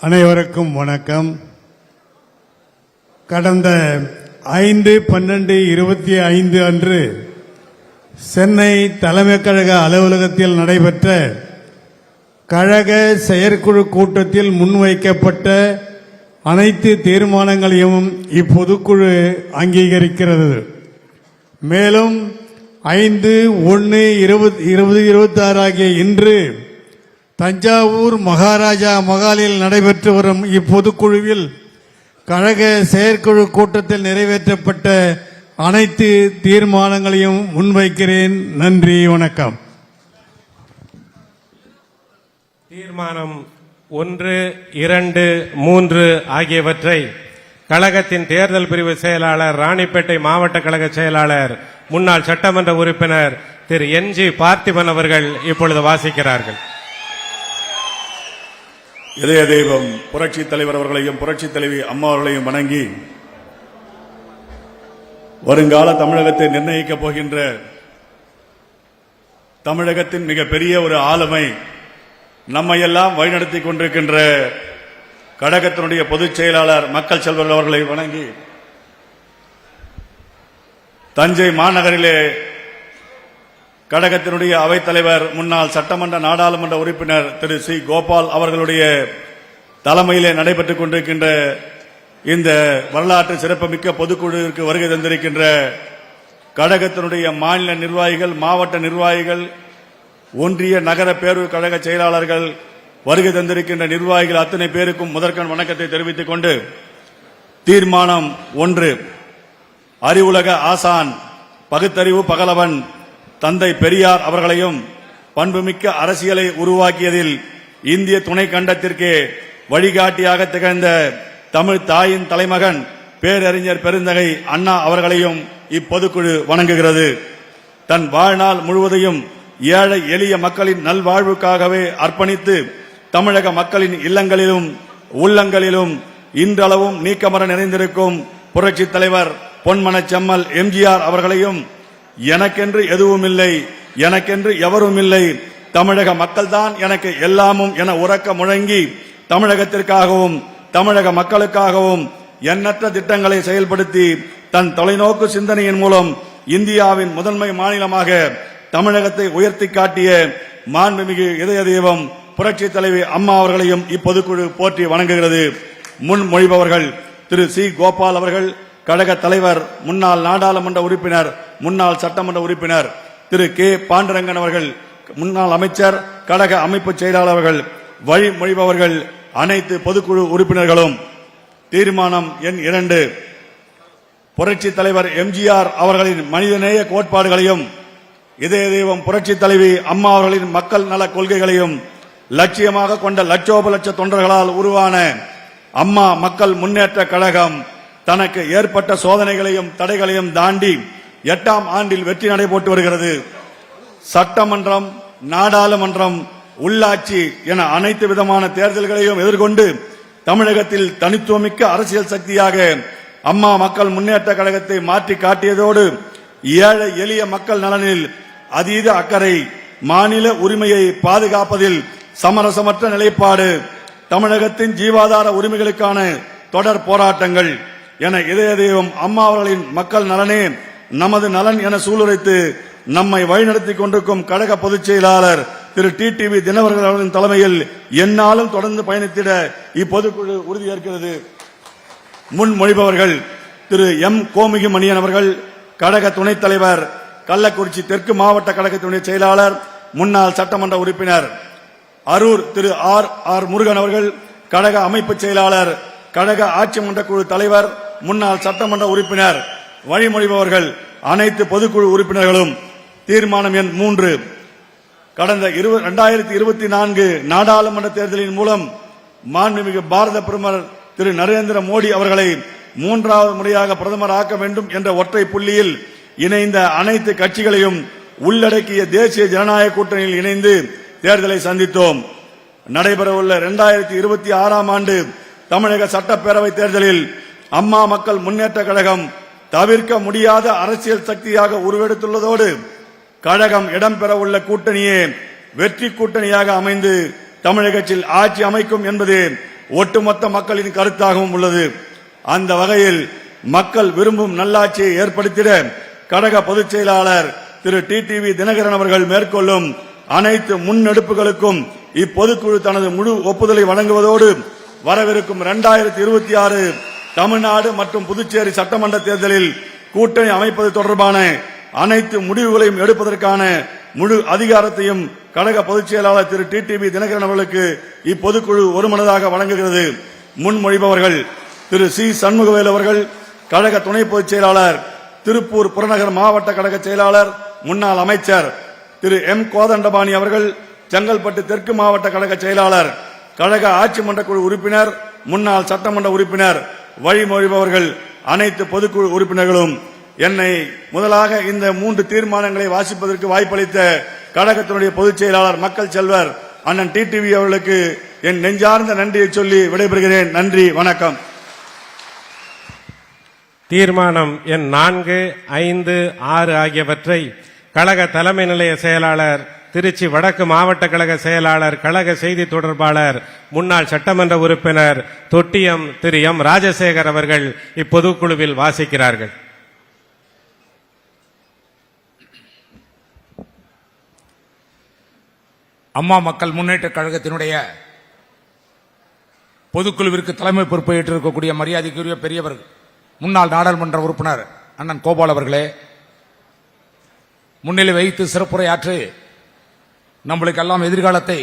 அனைவருக்கும் வணக்கம். கடந்த 5/12/25 அன்று சென்னை தலைமை கழக அலுவலகத்தில் நடைபெற்ற கழக செயற்குழு கூட்டத்தில் முன்வைக்கப்பட்ட அனைத்து தீர்மானங்களையும் இப்பொதுக்குழு அங்கீகரிக்கிறது. மேலும் 5/1/2026 ஆகிய இன்று தஞ்சாவூர் மகாராஜா மகாலில் நடைபெற்று வரும் இப்பொதுக்குழுவில் கழக செயற்குழு கூட்டத்தில் நிறைவேற்றப்பட்ட அனைத்து தீர்மானங்களையும் முன்வைக்கிறேன். நன்றி, வணக்கம். தீர்மானம் 1, 2, 3 ஆகியவற்றை கழகத்தின் தேர்தல் பிரிவு செயலாளர், ராணிப்பேட்டை மாவட்ட கழக செயலாளர், முன்னாள் சட்டமன்ற உறுப்பினர் திரு NG பார்த்திபன் அவர்கள் இப்பொழுது வாசிக்கிறார்கள். இதய தெய்வம் புரட்சி தலைவர் அவர்களையும் புரட்சி தலைவி அம்மா அவர்களையும் வணங்கி வருங்கால தமிழகத்தை நிர்ணயிக்கப் போகின்ற தமிழகத்தின் மிகப்பெரிய ஒரு ஆளுமை நம்மையெல்லாம் வழிநடத்திக் கொண்டிருக்கின்ற கழகத்தினுடைய பொதுச் செயலாளர் மக்கள் செல்வர் அவர்களை வணங்கி தஞ்சை மாநகரிலே கழகத்தினுடைய அவைத்தலைவர், முன்னாள் சட்டமன்ற நாடாளுமன்ற உறுப்பினர் திரு சி கோபால் அவர்களுடைய தலைமையிலே நடைபெற்றுக் கொண்டிருக்கின்ற இந்த வரலாற்று சிறப்புமிக்க பொதுக்குழுவிற்கு வருகை தந்திருக்கின்ற கழகத்தினுடைய மாநில நிர்வாகிகள், மாவட்ட நிர்வாகிகள், ஒன்றிய நகர பேரூர் கழக செயலாளர்கள், வருகை தந்திருக்கின்ற நிர்வாகிகள் அத்தனை பேருக்கும் முதற்கண் வணக்கத்தை தெரிவித்துக் கொண்டு, தீர்மானம் 1, அறிவுலக ஆசான், பகுத்தறிவு பகலவன் தந்தை பெரியார் அவர்களையும் பண்புமிக்க அரசியலை உருவாக்கியதில் இந்திய துணை கண்டத்திற்கு வழிகாட்டியாக திகழ்ந்த தமிழ் தாயின் தலைமகன் பேரறிஞர் பெருந்தகை அண்ணா அவர்களையும் இப்பொதுக்குழு வணங்குகிறது. தன் வாழ்நாள் முழுவதையும் ஏழை எளிய மக்களின் நல்வாழ்வுக்காகவே அர்ப்பணித்து தமிழக மக்களின் இல்லங்களிலும் உள்ளங்களிலும் இன்றளவும் நீக்கமர நிறைந்திருக்கும் புரட்சி தலைவர் பொன்மனச் செம்மல் எம்ஜிஆர் அவர்களையும் எனக்கென்று எதுவும் இல்லை, எனக்கென்று எவரும் இல்லை, தமிழக மக்கள்தான் எனக்கு எல்லாமும் என உறக்க முழங்கி தமிழகத்திற்காகவும் தமிழக மக்களுக்காகவும் எண்ணற்ற திட்டங்களை செயல்படுத்தி தன் தொலைநோக்கு சிந்தனையின் மூலம் இந்தியாவின் முதன்மை மாநிலமாக தமிழகத்தை உயர்த்தி காட்டிய மாண்புமிகு இதய தெய்வம் புரட்சி தலைவி அம்மா அவர்களையும் இப்பொதுக்குழு போற்றி வணங்குகிறது. முன்மொழிபவர்கள் திரு சி கோபால் அவர்கள், கழக தலைவர், முன்னாள் நாடாளுமன்ற உறுப்பினர், முன்னாள் சட்டமன்ற உறுப்பினர் திரு கே பாண்டரங்கன் அவர்கள், முன்னாள் அமைச்சர், கழக அமைப்பு செயலாளர்கள், வழிமொழிபவர்கள் அனைத்து பொதுக்குழு உறுப்பினர்களும். தீர்மானம் எண் 2, புரட்சி தலைவர் எம்ஜிஆர் அவர்களின் மனிதநேய கோட்பாடுகளையும் இதய தெய்வம் புரட்சி தலைவி அம்மா அவர்களின் மக்கள் நல கொள்கைகளையும் லட்சியமாக கொண்ட லட்சோப லட்ச தொண்டர்களால் உருவான அம்மா மக்கள் முன்னேற்ற கழகம் தனக்கு ஏற்பட்ட சோதனைகளையும் தடைகளையும் தாண்டி 8ஆம் ஆண்டில் வெற்றி நடைபோட்டு வருகிறது. சட்டமன்றம், நாடாளுமன்றம், உள்ளாட்சி என அனைத்து விதமான தேர்தல்களையும் எதிர்கொண்டு தமிழகத்தில் தனித்துவமிக்க அரசியல் சக்தியாக அம்மா மக்கள் முன்னேற்ற கழகத்தை மாற்றி காட்டியதோடு ஏழை எளிய மக்கள் நலனில் அதீத அக்கறை, மாநில உரிமையை பாதுகாப்பதில் சமரசமற்ற நிலைப்பாடு, தமிழகத்தின் ஜீவாதார உரிமைகளுக்கான தொடர் போராட்டங்கள் என இதய தெய்வம் அம்மா அவர்களின் மக்கள் நலனே நமது நலன் என சூளுரைத்து நம்மை வழிநடத்திக் கொண்டிருக்கும் கழக பொதுச் செயலாளர் திரு TTV தினகரன் அவர்களின் தலைமையில் எந்நாளும் தொடர்ந்து பயணித்திட இப்பொதுக்குழு உறுதியேற்கிறது. முன்மொழிபவர்கள் திரு M கோமுகி மணியன் அவர்கள், கழக துணைத் தலைவர், கள்ளக்குறிச்சி தெற்கு மாவட்ட கழகத்தினுடைய செயலாளர், முன்னாள் சட்டமன்ற உறுப்பினர். அரூர் திரு R முருகன் அவர்கள், கழக அமைப்பு செயலாளர், கழக ஆட்சி மன்ற குழு தலைவர், முன்னாள் சட்டமன்ற உறுப்பினர். வழிமொழிபவர்கள் அனைத்து பொதுக்குழு உறுப்பினர்களும். தீர்மானம் எண் 3, கடந்த 2024 நாடாளுமன்ற தேர்தலின் மூலம் மாண்புமிகு பாரத பிரதமர் திரு நரேந்திர மோடி அவர்களை 3வது முறையாக பிரதமர் ஆக்க வேண்டும் என்ற ஒற்றை புள்ளியில் இணைந்த அனைத்து கட்சிகளையும் உள்ளடக்கிய தேசிய ஜனநாயக கூட்டணியில் இணைந்து தேர்தலை சந்தித்தோம். நடைபெறவுள்ள 2026ஆம் ஆண்டு தமிழக சட்டப்பேரவை தேர்தலில் அம்மா மக்கள் முன்னேற்ற கழகம் தவிர்க்க முடியாத அரசியல் சக்தியாக உருவெடுத்துள்ளதோடு கழகம் இடம்பெறவுள்ள கூட்டணியே வெற்றி கூட்டணியாக அமைந்து தமிழகத்தில் ஆட்சி அமைக்கும் என்பது ஒட்டுமொத்த மக்களின் கருத்தாகவும் உள்ளது. அந்த வகையில் மக்கள் விரும்பும் நல்லாட்சியை ஏற்படுத்திட கழக பொதுச் செயலாளர் திரு டிடிவி தினகரன் அவர்கள் மேற்கொள்ளும் அனைத்து முன்னெடுப்புகளுக்கும் இப்பொதுக்குழு தனது முழு ஒப்புதலை வழங்குவதோடு வரவிருக்கும் 2026 தமிழ்நாடு மற்றும் புதுச்சேரி சட்டமன்ற தேர்தலில் கூட்டணி அமைப்பது தொடர்பான அனைத்து முடிவுகளையும் எடுப்பதற்கான முழு அதிகாரத்தையும் கழக பொதுச் செயலாளர் திரு டிடிவி தினகரன் அவர்களுக்கு இப்பொதுக்குழு ஒருமனதாக வழங்குகிறது. முன்மொழிபவர்கள் திரு சி சண்முகவேல் அவர்கள், கழக துணை பொதுச் செயலாளர், திருப்பூர் புறநகர் மாவட்ட கழக செயலாளர், முன்னாள் அமைச்சர் திரு எம் கோதண்டபாணி அவர்கள், செங்கல்பட்டு தெற்கு மாவட்ட கழக செயலாளர், கழக ஆட்சி மன்ற குழு உறுப்பினர், முன்னாள் சட்டமன்ற உறுப்பினர். வழிமொழிபவர்கள் அனைத்து பொதுக்குழு உறுப்பினர்களும். என்னை முதலாக இந்த 3 தீர்மானங்களை வாசிப்பதற்கு வாய்ப்பளித்த கழகத்தினுடைய பொதுச் செயலாளர் மக்கள் செல்வர் அண்ணன் டிடிவி அவர்களுக்கு என் நெஞ்சார்ந்த நன்றியை சொல்லி விடைபெறுகிறேன். நன்றி, வணக்கம். தீர்மானம் எண் 4, 5, 6 ஆகியவற்றை கழக தலைமை நிலைய செயலாளர், திருச்சி வடக்கு மாவட்ட கழக செயலாளர், கழக செய்தி தொடர்பாளர், முன்னாள் சட்டமன்ற உறுப்பினர் தொட்டியம் திரு எம் ராஜசேகர் அவர்கள் இப்பொதுக்குழுவில் வாசிக்கிறார்கள். அம்மா மக்கள் முன்னேற்ற கழகத்தினுடைய பொதுக்குழுவிற்கு தலைமை பொறுப்பை ஏற்றிருக்கக்கூடிய மரியாதைக்குரிய பெரியவர் முன்னாள் நாடாளுமன்ற உறுப்பினர் அண்ணன் கோபால் அவர்களே, முன்னிலை வைத்து சிறப்புரையாற்றி நம்மளுக்கெல்லாம் எதிர்காலத்தை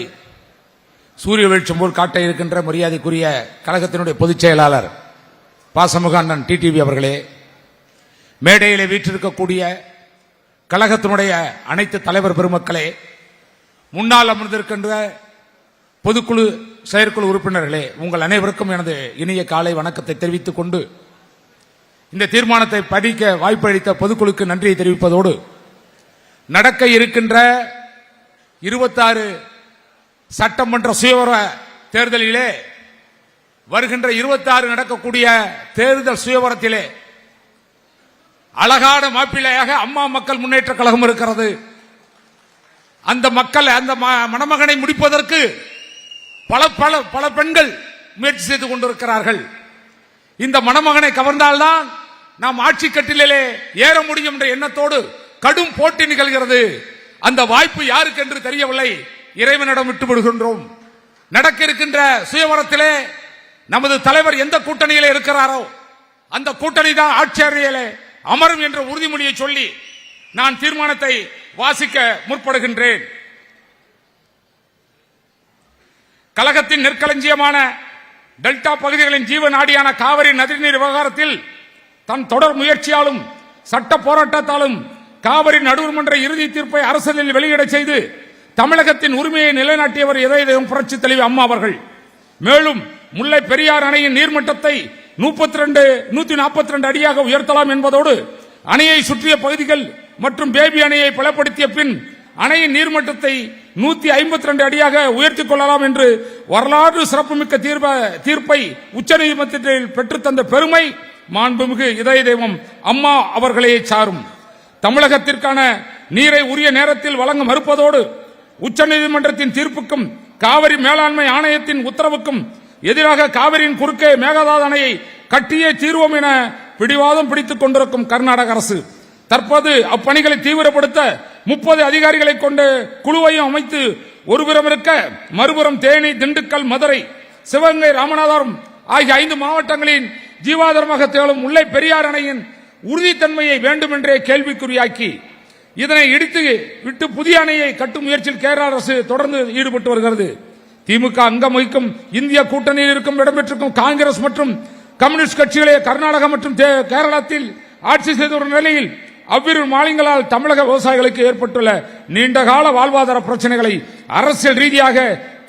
சூரிய வெளிச்சம் போல் காட்ட இருக்கின்ற மரியாதைக்குரிய கழகத்தினுடைய பொதுச் செயலாளர் பாசமுக அண்ணன் டிடிவி அவர்களே, மேடையிலே வீற்றிருக்கக்கூடிய கழகத்தினுடைய அனைத்து தலைவர் பெருமக்களே, முன்னால் அமர்ந்திருக்கின்ற பொதுக்குழு செயற்குழு உறுப்பினர்களே, உங்கள் அனைவருக்கும் எனது இனிய காலை வணக்கத்தை தெரிவித்துக் கொண்டு இந்த தீர்மானத்தை படிக்க வாய்ப்பளித்த பொதுக்குழுக்கு நன்றியை தெரிவிப்பதோடு நடக்க இருக்கின்ற 26 சட்டமன்ற சுயவர தேர்தலிலே வருகின்ற 26 நடக்கக்கூடிய தேர்தல் சுயவரத்திலே அழகான மாப்பிள்ளையாக அம்மா மக்கள் முன்னேற்ற கழகம் இருக்கிறது. அந்த மக்கள் அந்த மணமகனை முடிப்பதற்கு பல பல பல பெண்கள் முயற்சி செய்து கொண்டிருக்கிறார்கள். இந்த மணமகனை கவர்ந்தால்தான் நாம் ஆட்சி கட்டிலே ஏற முடியும் என்ற எண்ணத்தோடு கடும் போட்டி நிகழ்கிறது. அந்த வாய்ப்பு யாருக்கு என்று தெரியவில்லை, இறைவனிடம் விட்டுவிடுகின்றோம். நடக்க இருக்கின்ற சுயவரத்திலே நமது தலைவர் எந்த கூட்டணியிலே இருக்கிறாரோ அந்த கூட்டணி தான் ஆட்சி அறையிலே அமரும் என்ற உறுதிமொழியை சொல்லி நான் தீர்மானத்தை வாசிக்க முற்படுகின்றேன். கழகத்தின் நெற்களஞ்சியமான டெல்டா பகுதிகளின் ஜீவ நாடியான காவிரி நதிநீர் விவகாரத்தில் தன் தொடர் முயற்சியாலும் சட்ட போராட்டத்தாலும் காவிரி நடுவர்மன்ற இறுதி தீர்ப்பை அரசியலில் வெளியிட செய்து தமிழகத்தின் உரிமையை நிலைநாட்டியவர் இதயம் புரட்சி தலைவி அம்மா அவர்கள். மேலும் முல்லை பெரியார் அணையின் நீர்மட்டத்தை 142 அடியாக உயர்த்தலாம் என்பதோடு அணையை சுற்றிய பகுதிகள் மற்றும் பேபி அணையை பலப்படுத்திய பின் அணையின் நீர்மட்டத்தை 152 அடியாக உயர்த்திக் கொள்ளலாம் என்று வரலாற்று சிறப்புமிக்க தீர்ப்பை உச்சநீதிமன்றத்தில் பெற்றுத்தந்த பெருமை மாண்புமிகு இதய தெய்வம் அம்மா அவர்களே சாரும். தமிழகத்திற்கான நீரை உரிய நேரத்தில் வழங்க மறுப்பதோடு உச்சநீதிமன்றத்தின் தீர்ப்புக்கும் காவிரி மேலாண்மை ஆணையத்தின் உத்தரவுக்கும் எதிராக காவிரியின் குறுக்கே மேகதாது அணையை கட்டியே தீர்வோம் என பிடிவாதம் பிடித்துக் கொண்டிருக்கும் கர்நாடக அரசு தற்போது அப்பணிகளை தீவிரப்படுத்த 30 அதிகாரிகளை கொண்ட குழுவையும் அமைத்து ஒருபுறம் இருக்க மறுபுறம் தேனி, திண்டுக்கல், மதுரை, சிவகங்கை, ராமநாதபுரம் ஆகிய 5 மாவட்டங்களின் ஜீவாதாரமாக திகழும் முல்லை பெரியார் அணையின் உறுதித்தன்மையை வேண்டுமென்றே கேள்விக்குறியாக்கி இதனை இடித்து விட்டு புதிய அணையை கட்டும் முயற்சியில் கேரள அரசு தொடர்ந்து ஈடுபட்டு வருகிறது. திமுக அங்கம் வகிக்கும் இந்திய கூட்டணியில் இருக்கும் இடம்பெற்றிருக்கும் காங்கிரஸ் மற்றும் கம்யூனிஸ்ட் கட்சிகளே கர்நாடகா மற்றும் கேரளத்தில் ஆட்சி செய்த ஒரு நிலையில் அவ்விரு மாநிலங்களால் தமிழக விவசாயிகளுக்கு ஏற்பட்டுள்ள நீண்டகால வாழ்வாதார பிரச்சனைகளை அரசியல் ரீதியாக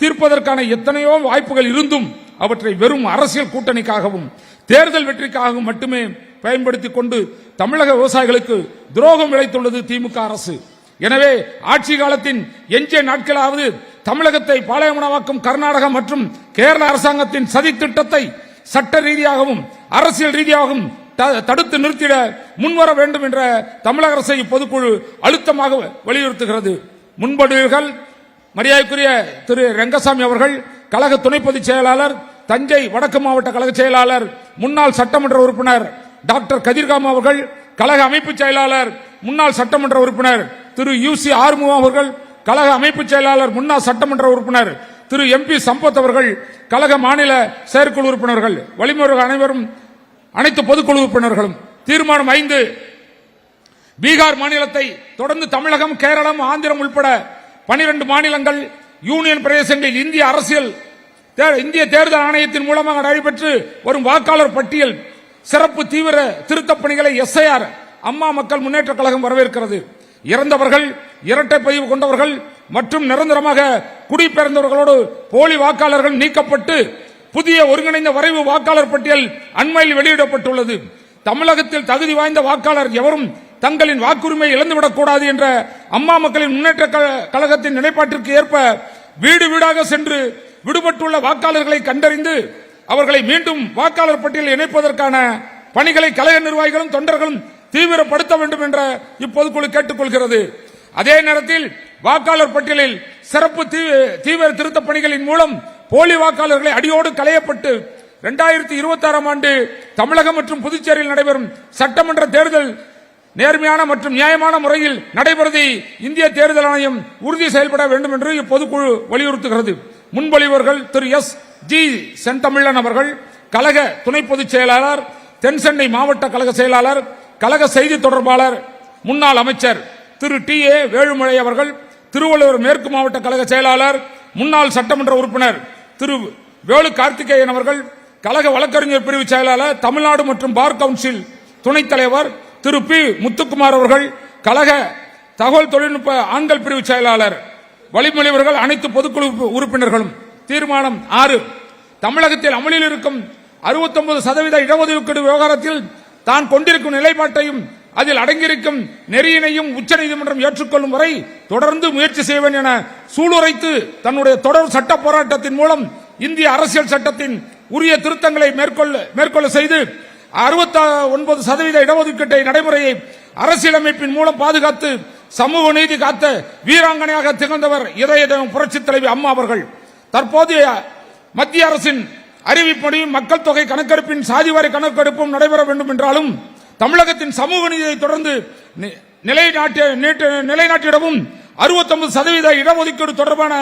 தீர்ப்பதற்கான எத்தனையோ வாய்ப்புகள் இருந்தும் அவற்றை வெறும் அரசியல் கூட்டணிக்காகவும் தேர்தல் வெற்றிக்காகவும் மட்டுமே பயன்படுத்திக் கொண்டு தமிழக விவசாயிகளுக்கு துரோகம் விளைத்துள்ளது திமுக அரசு. எனவே ஆட்சி காலத்தின் எஞ்சிய நாட்களாவது தமிழகத்தை பாளையமனமாக்கும் கர்நாடகா மற்றும் கேரள அரசாங்கத்தின் சதி திட்டத்தை சட்ட ரீதியாகவும் அரசியல் ரீதியாகவும் தடுத்து நிறுத்திட முன்வர வேண்டும் என்ற தமிழக அரசை பொதுக்குழு அழுத்தமாக வலியுறுத்துகிறது. முன்படுகள் மரியாதைக்குரிய திரு ரங்கசாமி அவர்கள், கழக துணை பொதுச் செயலாளர் தஞ்சை வடக்கு மாவட்ட கழக செயலாளர் முன்னாள் சட்டமன்ற உறுப்பினர் டாக்டர் கதிர்காம அவர்கள், கழக அமைப்பு செயலாளர் முன்னாள் சட்டமன்ற உறுப்பினர் திரு UC ஆறுமுகம் அவர்கள், கழக அமைப்பு செயலாளர் முன்னாள் சட்டமன்ற உறுப்பினர் திரு MP சம்பத் அவர்கள், கழக மாநில செயற்குழு உறுப்பினர்கள், வழிமுறைகள் அனைவரும், அனைத்து பொதுக்குழு உறுப்பினர்களும். தீர்மானம் 5, பீகார் மாநிலத்தை தொடர்ந்து தமிழகம், கேரளம், ஆந்திரம் உள்பட 12 மாநிலங்கள், யூனியன் பிரதேசங்களில் இந்திய தேர்தல் ஆணையத்தின் மூலமாக நடைபெற்று வரும் வாக்காளர் பட்டியல் சிறப்பு தீவிர திருத்தப் பணிகளை SIR அம்மா மக்கள் முன்னேற்ற கழகம் வரவேற்கிறது. இறந்தவர்கள், இரட்டை பதிவு கொண்டவர்கள் மற்றும் நிரந்தரமாக குடிபெயர்ந்தவர்களோடு போலி வாக்காளர்கள் நீக்கப்பட்டு புதிய ஒருங்கிணைந்த வரைவு வாக்காளர் பட்டியல் அண்மையில் வெளியிடப்பட்டுள்ளது. தமிழகத்தில் தகுதி வாய்ந்த வாக்காளர் எவரும் தங்களின் வாக்குரிமை இழந்துவிடக் கூடாது என்ற அம்மா மக்களின் முன்னேற்ற கழகத்தின் நிலைப்பாட்டிற்கு ஏற்ப வீடு வீடாக சென்று விடுபட்டுள்ள வாக்காளர்களை கண்டறிந்து அவர்களை மீண்டும் வாக்காளர் பட்டியலில் இணைப்பதற்கான பணிகளை கழக நிர்வாகிகளும் தொண்டர்களும் தீவிரப்படுத்த வேண்டும் என்ற இப்பொதுக்குழு கேட்டுக் கொள்கிறது. அதே நேரத்தில் வாக்காளர் பட்டியலில் சிறப்பு தீவிர திருத்த பணிகளின் மூலம் போலி வாக்காளர்களை அடியோடு களையப்பட்டு 2026 ஆண்டு தமிழகம் மற்றும் புதுச்சேரியில் நடைபெறும் சட்டமன்ற தேர்தல் நேர்மையான மற்றும் நியாயமான முறையில் நடைபெறுவதை இந்திய தேர்தல் ஆணையம் உறுதி செயல்பட வேண்டும் என்று இப்பொதுக்குழு வலியுறுத்துகிறது. முன்மொழிவர்கள் திரு SG செந்தமிழன் அவர்கள், கழக துணை பொதுச் செயலாளர், தென்சென்னை மாவட்ட கழக செயலாளர், கழக செய்தி தொடர்பாளர், முன்னாள் அமைச்சர் திரு TA வேலுமலை அவர்கள், திருவள்ளுவர் மேற்கு மாவட்ட கழக செயலாளர், முன்னாள் சட்டமன்ற உறுப்பினர் திரு வேலு கார்த்திகேயன் அவர்கள், கழக வழக்கறிஞர் பிரிவு செயலாளர், தமிழ்நாடு மற்றும் பார் கவுன்சில் துணைத் தலைவர் திரு P முத்துக்குமார் அவர்கள், கழக தகவல் தொழில்நுட்ப ஆண்கள் பிரிவு செயலாளர். வழிமொழிவர்கள் அனைத்து பொதுக்குழு உறுப்பினர்களும். தீர்மானம் 6, தமிழகத்தில் அமலில் இருக்கும் 69% இடஒதுக்கீடு விவகாரத்தில் தான் கொண்டிருக்கும் நிலைப்பாட்டையும் அதில் அடங்கியிருக்கும் நெறியினையும் உச்சநீதிமன்றம் ஏற்றுக்கொள்ளும் வரை தொடர்ந்து முயற்சி செய்வேன் என சூளுரைத்து தன்னுடைய தொடர் சட்ட போராட்டத்தின் மூலம் இந்திய அரசியல் சட்டத்தின் உரிய திருத்தங்களை மேற்கொள்ள செய்து 69% இடஒதுக்கீட்டை நடைமுறையை அரசியலமைப்பின் மூலம் பாதுகாத்து சமூக நீதி காத்த வீராங்கனையாக திகழ்ந்தவர் இதய தெய்வம் புரட்சித் தலைவி அம்மா அவர்கள். தற்போதைய மத்திய அரசின் அறிவிப்படி மக்கள் தொகை கணக்கெடுப்பின் சாதிவாரி கணக்கெடுப்பும் நடைபெற வேண்டும் என்றாலும் தமிழகத்தின் சமூக நீதியை தொடர்ந்து நிலைநாட்டிடவும் 69% இடஒதுக்கீடு தொடர்பான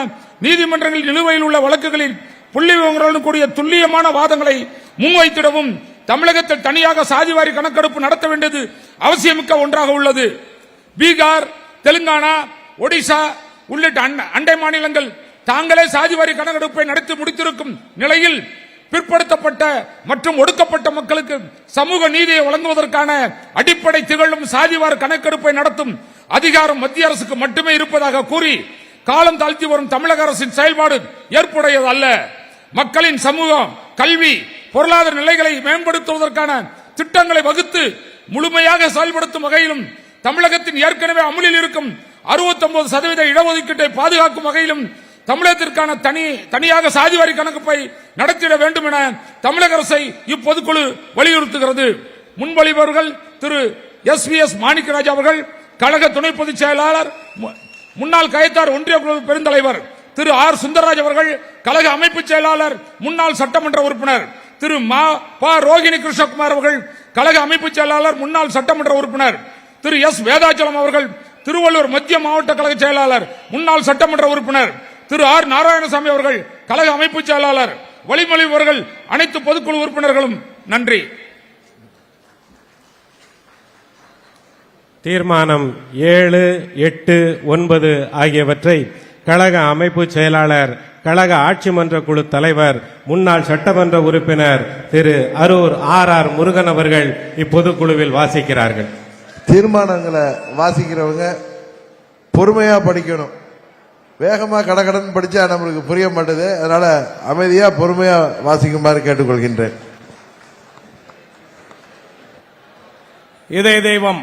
நீதிமன்றங்களில் நிலுவையில் உள்ள வழக்குகளில் புள்ளி விவரங்களுடன் கூடிய துல்லியமான வாதங்களை முன்வைத்திடவும் தமிழகத்தில் தனியாக சாதிவாரி கணக்கெடுப்பு நடத்த வேண்டியது அவசியமிக்க ஒன்றாக உள்ளது. பீகார், தெலுங்கானா, ஒடிசா உள்ளிட்ட அண்டை மாநிலங்கள் தாங்களே சாதிவாரி கணக்கெடுப்பை நடத்தி முடித்திருக்கும் நிலையில் பிற்படுத்தப்பட்ட மற்றும் ஒடுக்கப்பட்ட மக்களுக்கு சமூக நீதியை வழங்குவதற்கான அடிப்படை திகழும் சாதிவார கணக்கெடுப்பை நடத்தும் அதிகாரம் மத்திய அரசுக்கு மட்டுமே இருப்பதாக கூறி காலம் தாழ்த்தி வரும் தமிழக அரசின் செயல்பாடு ஏற்புடையது அல்ல. மக்களின் சமூகம், கல்வி, பொருளாதார நிலைகளை மேம்படுத்துவதற்கான திட்டங்களை வகுத்து முழுமையாக செயல்படுத்தும் வகையிலும் தமிழகத்தின் ஏற்கனவே அமலில் இருக்கும் 69% இடஒதுக்கீட்டை பாதுகாக்கும் வகையிலும் தமிழகத்திற்கான தனியாக சாதிவாரி கணக்கெடுப்பை நடத்திட வேண்டும் என தமிழக அரசை இப்பொதுக்குழு வலியுறுத்துகிறது. முன்மொழிபவர்கள் திரு SVS மாணிக்கராஜ் அவர்கள், கழக துணை பொதுச் செயலாளர், முன்னாள் கயத்தார் ஒன்றிய குழு பெருந்தலைவர் திரு R சுந்தரராஜ் அவர்கள், கழக அமைப்பு செயலாளர், முன்னாள் சட்டமன்ற உறுப்பினர் திரு ப ரோகிணி கிருஷ்ணகுமார் அவர்கள், கழக அமைப்பு செயலாளர், முன்னாள் சட்டமன்ற உறுப்பினர் திரு S வேதாச்சலம் அவர்கள், திருவள்ளூர் மத்திய மாவட்ட கழக செயலாளர், முன்னாள் சட்டமன்ற உறுப்பினர் திரு R நாராயணசாமி அவர்கள், கழக அமைப்பு செயலாளர். வழிமொழிவர்கள் அனைத்து பொதுக்குழு உறுப்பினர்களும். நன்றி. தீர்மானம் 7, 8, 9 ஆகியவற்றை கழக அமைப்பு செயலாளர், கழக ஆட்சி மன்ற குழு தலைவர், முன்னாள் சட்டமன்ற உறுப்பினர் திரு அரூர் R முருகன் அவர்கள் இப்பொதுக்குழுவில் வாசிக்கிறார்கள். தீர்மானங்களை வாசிக்கிறவங்க பொறுமையா படிக்கணும். வேகமா கடகடன் படிச்சா நம்மளுக்கு புரிய மாட்டேது. அதனால அமைதியா பொறுமையா வாசிக்குமாறு கேட்டுக்கொள்கின்றேன். இதய தெய்வம்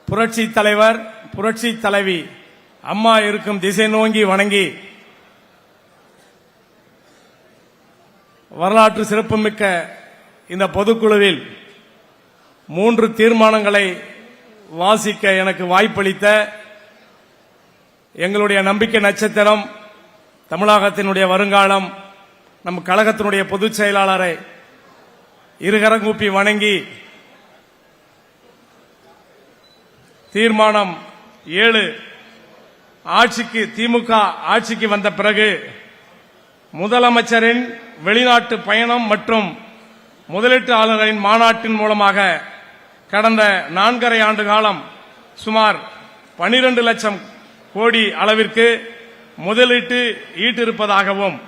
புரட்சி தலைவர், புரட்சி தலைவி அம்மா இருக்கும் திசை நோக்கி வணங்கி வரலாற்று சிறப்புமிக்க இந்த பொதுக்குழுவில் 3 தீர்மானங்களை வாசிக்க எனக்கு வாய்ப்பளித்த எங்களுடைய நம்பிக்கை நட்சத்திரம், தமிழகத்தினுடைய வருங்காலம், நம் கழகத்தினுடைய பொதுச் செயலாளரை இருகரங்கூப்பி வணங்கி தீர்மானம் 7 திமுக ஆட்சிக்கு வந்த பிறகு முதலமைச்சரின் வெளிநாட்டு பயணம் மற்றும் முதலீட்டாளர்களின் மாநாட்டின் மூலமாக கடந்த 4½ ஆண்டு காலம் சுமார் 12 லட்சம் கோடி அளவிற்கு முதலீட்டு ஈட்டிருப்பதாகவும்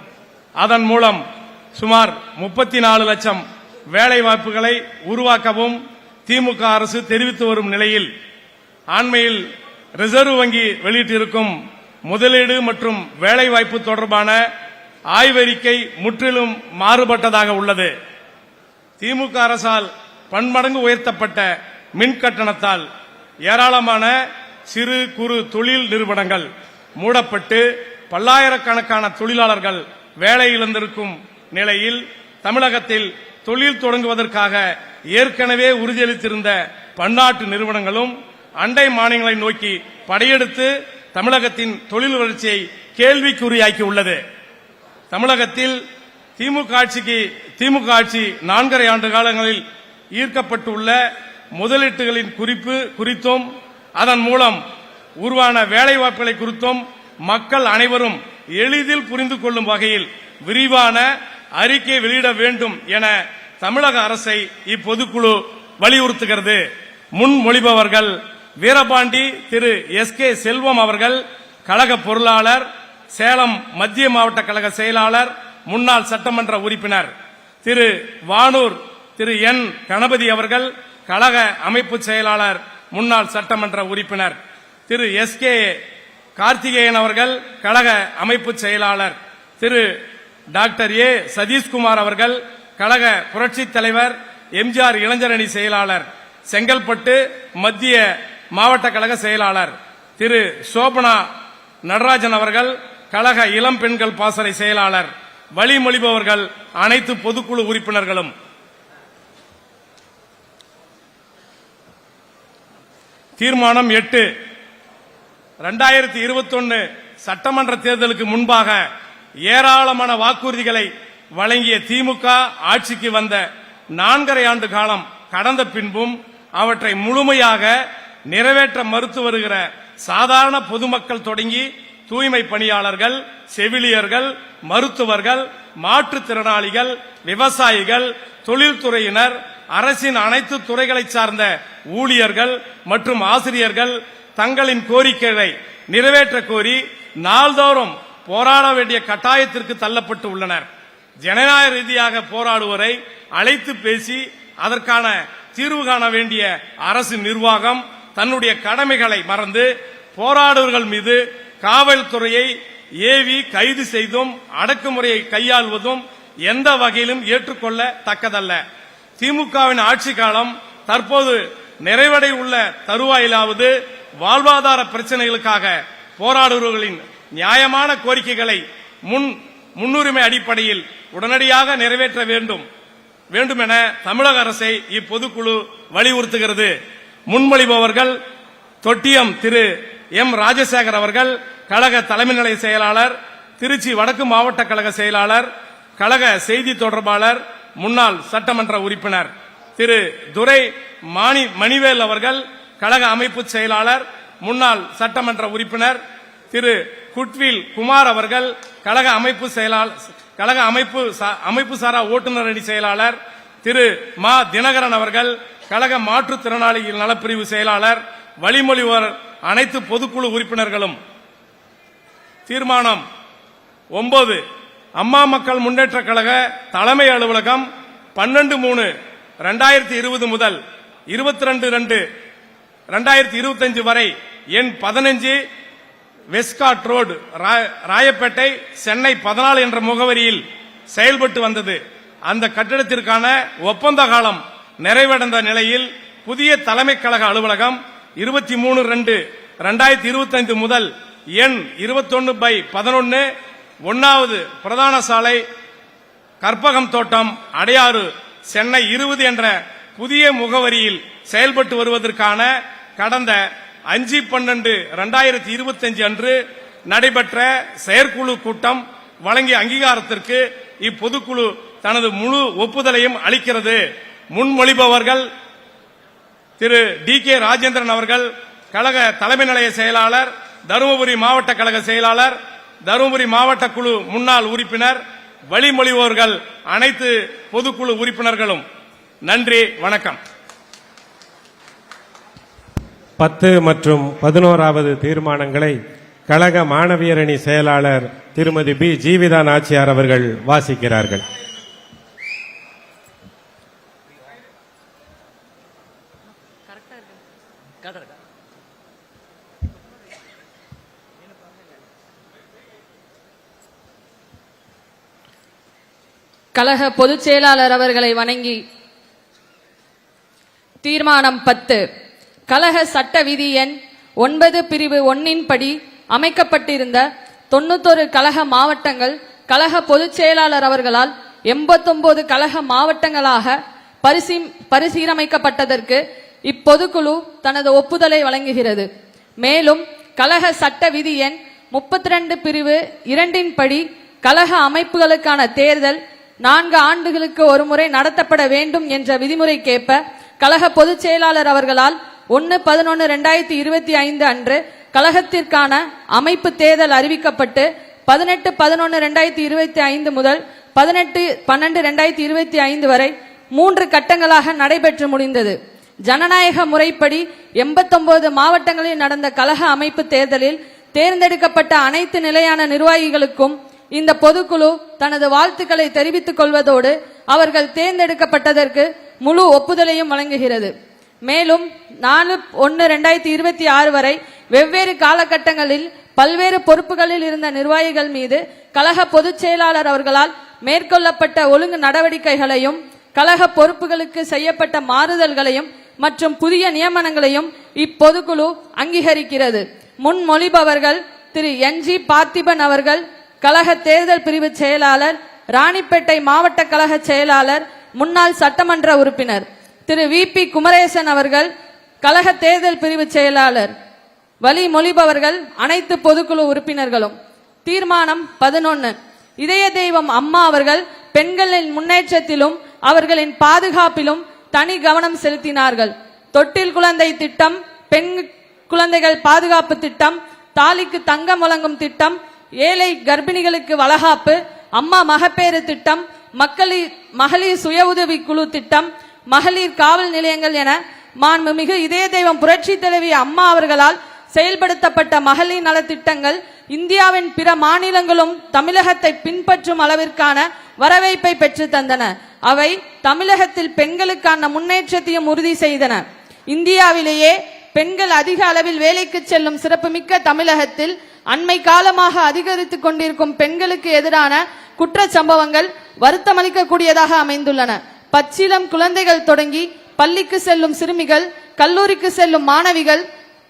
அதன் மூலம் சுமார் 34 லட்சம் வேலை வாய்ப்புகளை உருவாக்கவும் திமுக அரசு தெரிவித்து வரும் நிலையில் அண்மையில் ரிசர்வ் வங்கி வெளியிட்டிருக்கும் முதலீடு மற்றும் வேலை வாய்ப்பு தொடர்பான ஆய்வறிக்கை முற்றிலும் மாறுபட்டதாக உள்ளது. திமுக அரசால் பன்மடங்கு உயர்த்தப்பட்ட மின் கட்டணத்தால் ஏராளமான சிறு குறு தொழில் நிறுவனங்கள் மூடப்பட்டு பல்லாயிரக்கணக்கான தொழிலாளர்கள் வேலை இழந்திருக்கும் நிலையில் தமிழகத்தில் தொழில் தொடங்குவதற்காக ஏற்கனவே உறுதியளித்திருந்த பன்னாட்டு நிறுவனங்களும் அண்டை மாநிலங்களை நோக்கி படையெடுத்து தமிழகத்தின் தொழில் வளர்ச்சியை கேள்விக்குறியாக்கி உள்ளது. தமிழகத்தில் திமுக ஆட்சி 4½ ஆண்டு காலங்களில் ஈர்க்கப்பட்டுள்ள முதலீட்டுகளின் குறித்தும் அதன் மூலம் உருவான வேலைவாய்ப்புகளை குறித்தும் மக்கள் அனைவரும் எளிதில் புரிந்து கொள்ளும் வகையில் விரிவான அறிக்கை வெளியிட வேண்டும் என தமிழக அரசை இப்பொதுக்குழு வலியுறுத்துகிறது. முன்மொழிபவர்கள் வீரபாண்டி திரு எஸ்.கே. செல்வம் அவர்கள், கழக பொருளாளர், சேலம் மத்திய மாவட்ட கழக செயலாளர், முன்னாள் சட்டமன்ற உறுப்பினர். திரு வானூர் திரு என். கணபதி அவர்கள், கழக அமைப்பு செயலாளர், முன்னாள் சட்டமன்ற உறுப்பினர். திரு எஸ்.கே. கார்த்திகேயன் அவர்கள், கழக அமைப்பு செயலாளர். திரு டாக்டர் ஏ. சதீஷ்குமார் அவர்கள், கழக புரட்சித் தலைவர், எம்ஜிஆர் இளைஞரணி செயலாளர், செங்கல்பட்டு மத்திய மாவட்ட கழக செயலாளர். திரு சோபனா நடராஜன் அவர்கள், கழக இளம் பெண்கள் பாசறை செயலாளர். வழிமொழிபவர்கள் அனைத்து பொதுக்குழு உறுப்பினர்களும். தீர்மானம் 8 2021 சட்டமன்ற தேர்தலுக்கு முன்பாக ஏராளமான வாக்குறுதிகளை வழங்கிய திமுக ஆட்சிக்கு வந்த 4½ ஆண்டு காலம் கடந்த பின்பும் அவற்றை முழுமையாக நிறைவேற்ற மறுத்து வருகிற சாதாரண பொதுமக்கள் தொடங்கி தூய்மை பணியாளர்கள், செவிலியர்கள், மருத்துவர்கள், மாற்றுத்திறனாளிகள், விவசாயிகள், தொழில்துறையினர், அரசின் அனைத்து துறைகளை சார்ந்த ஊழியர்கள் மற்றும் ஆசிரியர்கள் தங்களின் கோரிக்கைகளை நிறைவேற்ற கோரி நாள்தோறும் போராட வேண்டிய கட்டாயத்திற்கு தள்ளப்பட்டு உள்ளனர். ஜனநாயக ரீதியாக போராடுவோரை அழைத்து பேசி அதற்கான தீர்வு காண வேண்டிய அரசு நிர்வாகம் தன்னுடைய கடமைகளை மறந்து போராடுவர்கள் மீது காவல்துறையை ஏவி கைது செய்தும் அடக்குமுறையை கையாள்வதும் எந்த வகையிலும் ஏற்றுக்கொள்ள தக்கதல்ல. திமுகவின் ஆட்சி காலம் தற்போது நிறைவடை உள்ள தருவாயிலாவது வாழ்வாதார பிரச்சனைகளுக்காக போராடுபவர்களின் நியாயமான கோரிக்கைகளை முன்னுரிமை அடிப்படையில் உடனடியாக நிறைவேற்ற வேண்டும் என தமிழக அரசை இப்பொதுக்குழு வலியுறுத்துகிறது. முன்மொழிபவர்கள் தொட்டியம் திரு எம். ராஜசேகர் அவர்கள், கழக தலைமை நிலைய செயலாளர், திருச்சி வடக்கு மாவட்ட கழக செயலாளர், கழக செய்தி தொடர்பாளர், முன்னாள் சட்டமன்ற உறுப்பினர். திரு துரை மணிவேல் அவர்கள், கழக அமைப்பு செயலாளர், முன்னாள் சட்டமன்ற உறுப்பினர். திரு குட்வில் குமார் அவர்கள், கழக அமைப்பு சாரா ஓட்டுநர் அணி செயலாளர். திரு மா தினகரன் அவர்கள், கழக மாற்றுத்திறனாளிகள் நலப்பிரிவு செயலாளர். வழிமொழிவர் அனைத்து பொதுக்குழு உறுப்பினர்களும். தீர்மானம் 9 அம்மா மக்கள் முன்னேற்ற கழக தலைமை அலுவலகம் 12/3/2020 முதல் 22/2/2025 வரை எண் 15 வெஸ்காட் ரோடு, ராயப்பேட்டை, சென்னை 14 என்ற முகவரியில் செயல்பட்டு வந்தது. அந்த கட்டிடத்திற்கான ஒப்பந்த காலம் நிறைவடைந்த நிலையில் புதிய தலைமை கழக அலுவலகம் 23/2/2025 முதல் எண் 21/11 1வது பிரதான சாலை, கற்பகம் தோட்டம், அடையாறு, சென்னை 20 என்ற புதிய முகவரியில் செயல்பட்டு வருவதற்கான கடந்த 5/12/2025 அன்று நடைபெற்ற செயற்குழு கூட்டம் வழங்கிய அங்கீகாரத்திற்கு இப்பொதுக்குழு தனது முழு ஒப்புதலையும் அளிக்கிறது. முன்மொழிபவர்கள் திரு டி.கே. ராஜேந்திரன் அவர்கள், கழக தலைமை நிலைய செயலாளர், தருமபுரி மாவட்ட கழக செயலாளர், தருமபுரி மாவட்ட குழு முன்னாள் உறுப்பினர். வழிமொழிபவர்கள் அனைத்து பொதுக்குழு உறுப்பினர்களும். நன்றி, வணக்கம். 10 மற்றும் 11வது தீர்மானங்களை கழக மாணவியர் அணி செயலாளர் திருமதி பி. ஜீவிதா நாச்சியார் அவர்கள் வாசிக்கிறார்கள். கழக பொதுச் செயலாளர் அவர்களை வணங்கி தீர்மானம் 10 கழக சட்ட விதி எண் 9 பிரிவு 1 படி அமைக்கப்பட்டிருந்த 91 கழக மாவட்டங்கள் கழக பொதுச் செயலாளர் அவர்களால் 89 கழக மாவட்டங்களாக பரிசீலமைக்கப்பட்டதற்கு இப்பொதுக்குழு தனது ஒப்புதலை வழங்குகிறது. மேலும் கழக சட்ட விதி எண் 32 பிரிவு 2 படி கழக அமைப்புகளுக்கான தேர்தல் 4 ஆண்டுகளுக்கு ஒருமுறை நடத்தப்பட வேண்டும் என்ற விதிமுறைக்கேற்ப கழக பொதுச் செயலாளர் அவர்களால் 1/11/2025 அன்று கழகத்திற்கான அமைப்பு தேர்தல் அறிவிக்கப்பட்டு 18/11/2025 முதல் 18/12/2025 வரை 3 கட்டங்களாக நடைபெற்று முடிந்தது. ஜனநாயக முறைப்படி 89 மாவட்டங்களில் நடந்த கழக அமைப்பு தேர்தலில் தேர்ந்தெடுக்கப்பட்ட அனைத்து நிலையான நிர்வாகிகளுக்கும் இந்த பொதுக்குழு தனது வாழ்த்துக்களை தெரிவித்துக் கொள்வதோடு அவர்கள் தேர்ந்தெடுக்கப்பட்டதற்கு முழு ஒப்புதலையும் வழங்குகிறது. மேலும் 4/1/2026 வரை வெவ்வேறு காலகட்டங்களில் பல்வேறு பொறுப்புகளில் இருந்த நிர்வாகிகள் மீது கழக பொதுச் செயலாளர் அவர்களால் மேற்கொள்ளப்பட்ட ஒழுங்கு நடவடிக்கைகளையும் கழக பொறுப்புகளுக்கு செய்யப்பட்ட மாறுதல்களையும் மற்றும் புதிய நியமனங்களையும் இப்பொதுக்குழு அங்கீகரிக்கிறது. முன்மொழிபவர்கள் திரு என்.ஜி. பார்த்திபன் அவர்கள், கழக தேர்தல் பிரிவு செயலாளர், ராணிப்பேட்டை மாவட்ட கழக செயலாளர், முன்னாள் சட்டமன்ற உறுப்பினர். திரு வி.பி. குமரேசன் அவர்கள், கழக தேர்தல் பிரிவு செயலாளர். வழிமொழிபவர்கள் அனைத்து பொதுக்குழு உறுப்பினர்களும். தீர்மானம் 11 இதய தெய்வம் அம்மா அவர்கள் பெண்களின் முன்னேற்றத்திலும் அவர்களின் பாதுகாப்பிலும் தனி கவனம் செலுத்தினார்கள். தொட்டில் குழந்தை திட்டம், பெண் குழந்தைகள் பாதுகாப்பு திட்டம், தாலிக்கு தங்கம் வழங்கும் திட்டம், ஏழை கர்ப்பிணிகளுக்கு வளகாப்பு, அம்மா மகப்பேறு திட்டம், மகளிர் சுய உதவி குழு திட்டம், மகளிர் காவல் நிலையங்கள் என மாண்புமிகு இதய தெய்வம் புரட்சி தலைவி அம்மா அவர்களால் செயல்படுத்தப்பட்ட மகளிர் நலத்திட்டங்கள் இந்தியாவின் பிற மாநிலங்களும் தமிழகத்தை பின்பற்றும் அளவிற்கான வரவேற்பை பெற்று தந்தன. அவை தமிழகத்தில் பெண்களுக்கான முன்னேற்றத்தையும் உறுதி செய்தன. இந்தியாவிலேயே பெண்கள் அதிக அளவில் வேலைக்கு செல்லும் சிறப்புமிக்க தமிழகத்தில் அண்மை காலமாக அதிகரித்துக் கொண்டிருக்கும் பெண்களுக்கு எதிரான குற்ற சம்பவங்கள் வருத்தமளிக்கக்கூடியதாக அமைந்துள்ளன. பச்சிளம் குழந்தைகள் தொடங்கி பள்ளிக்கு செல்லும் சிறுமிகள், கல்லூரிக்கு செல்லும் மாணவிகள்,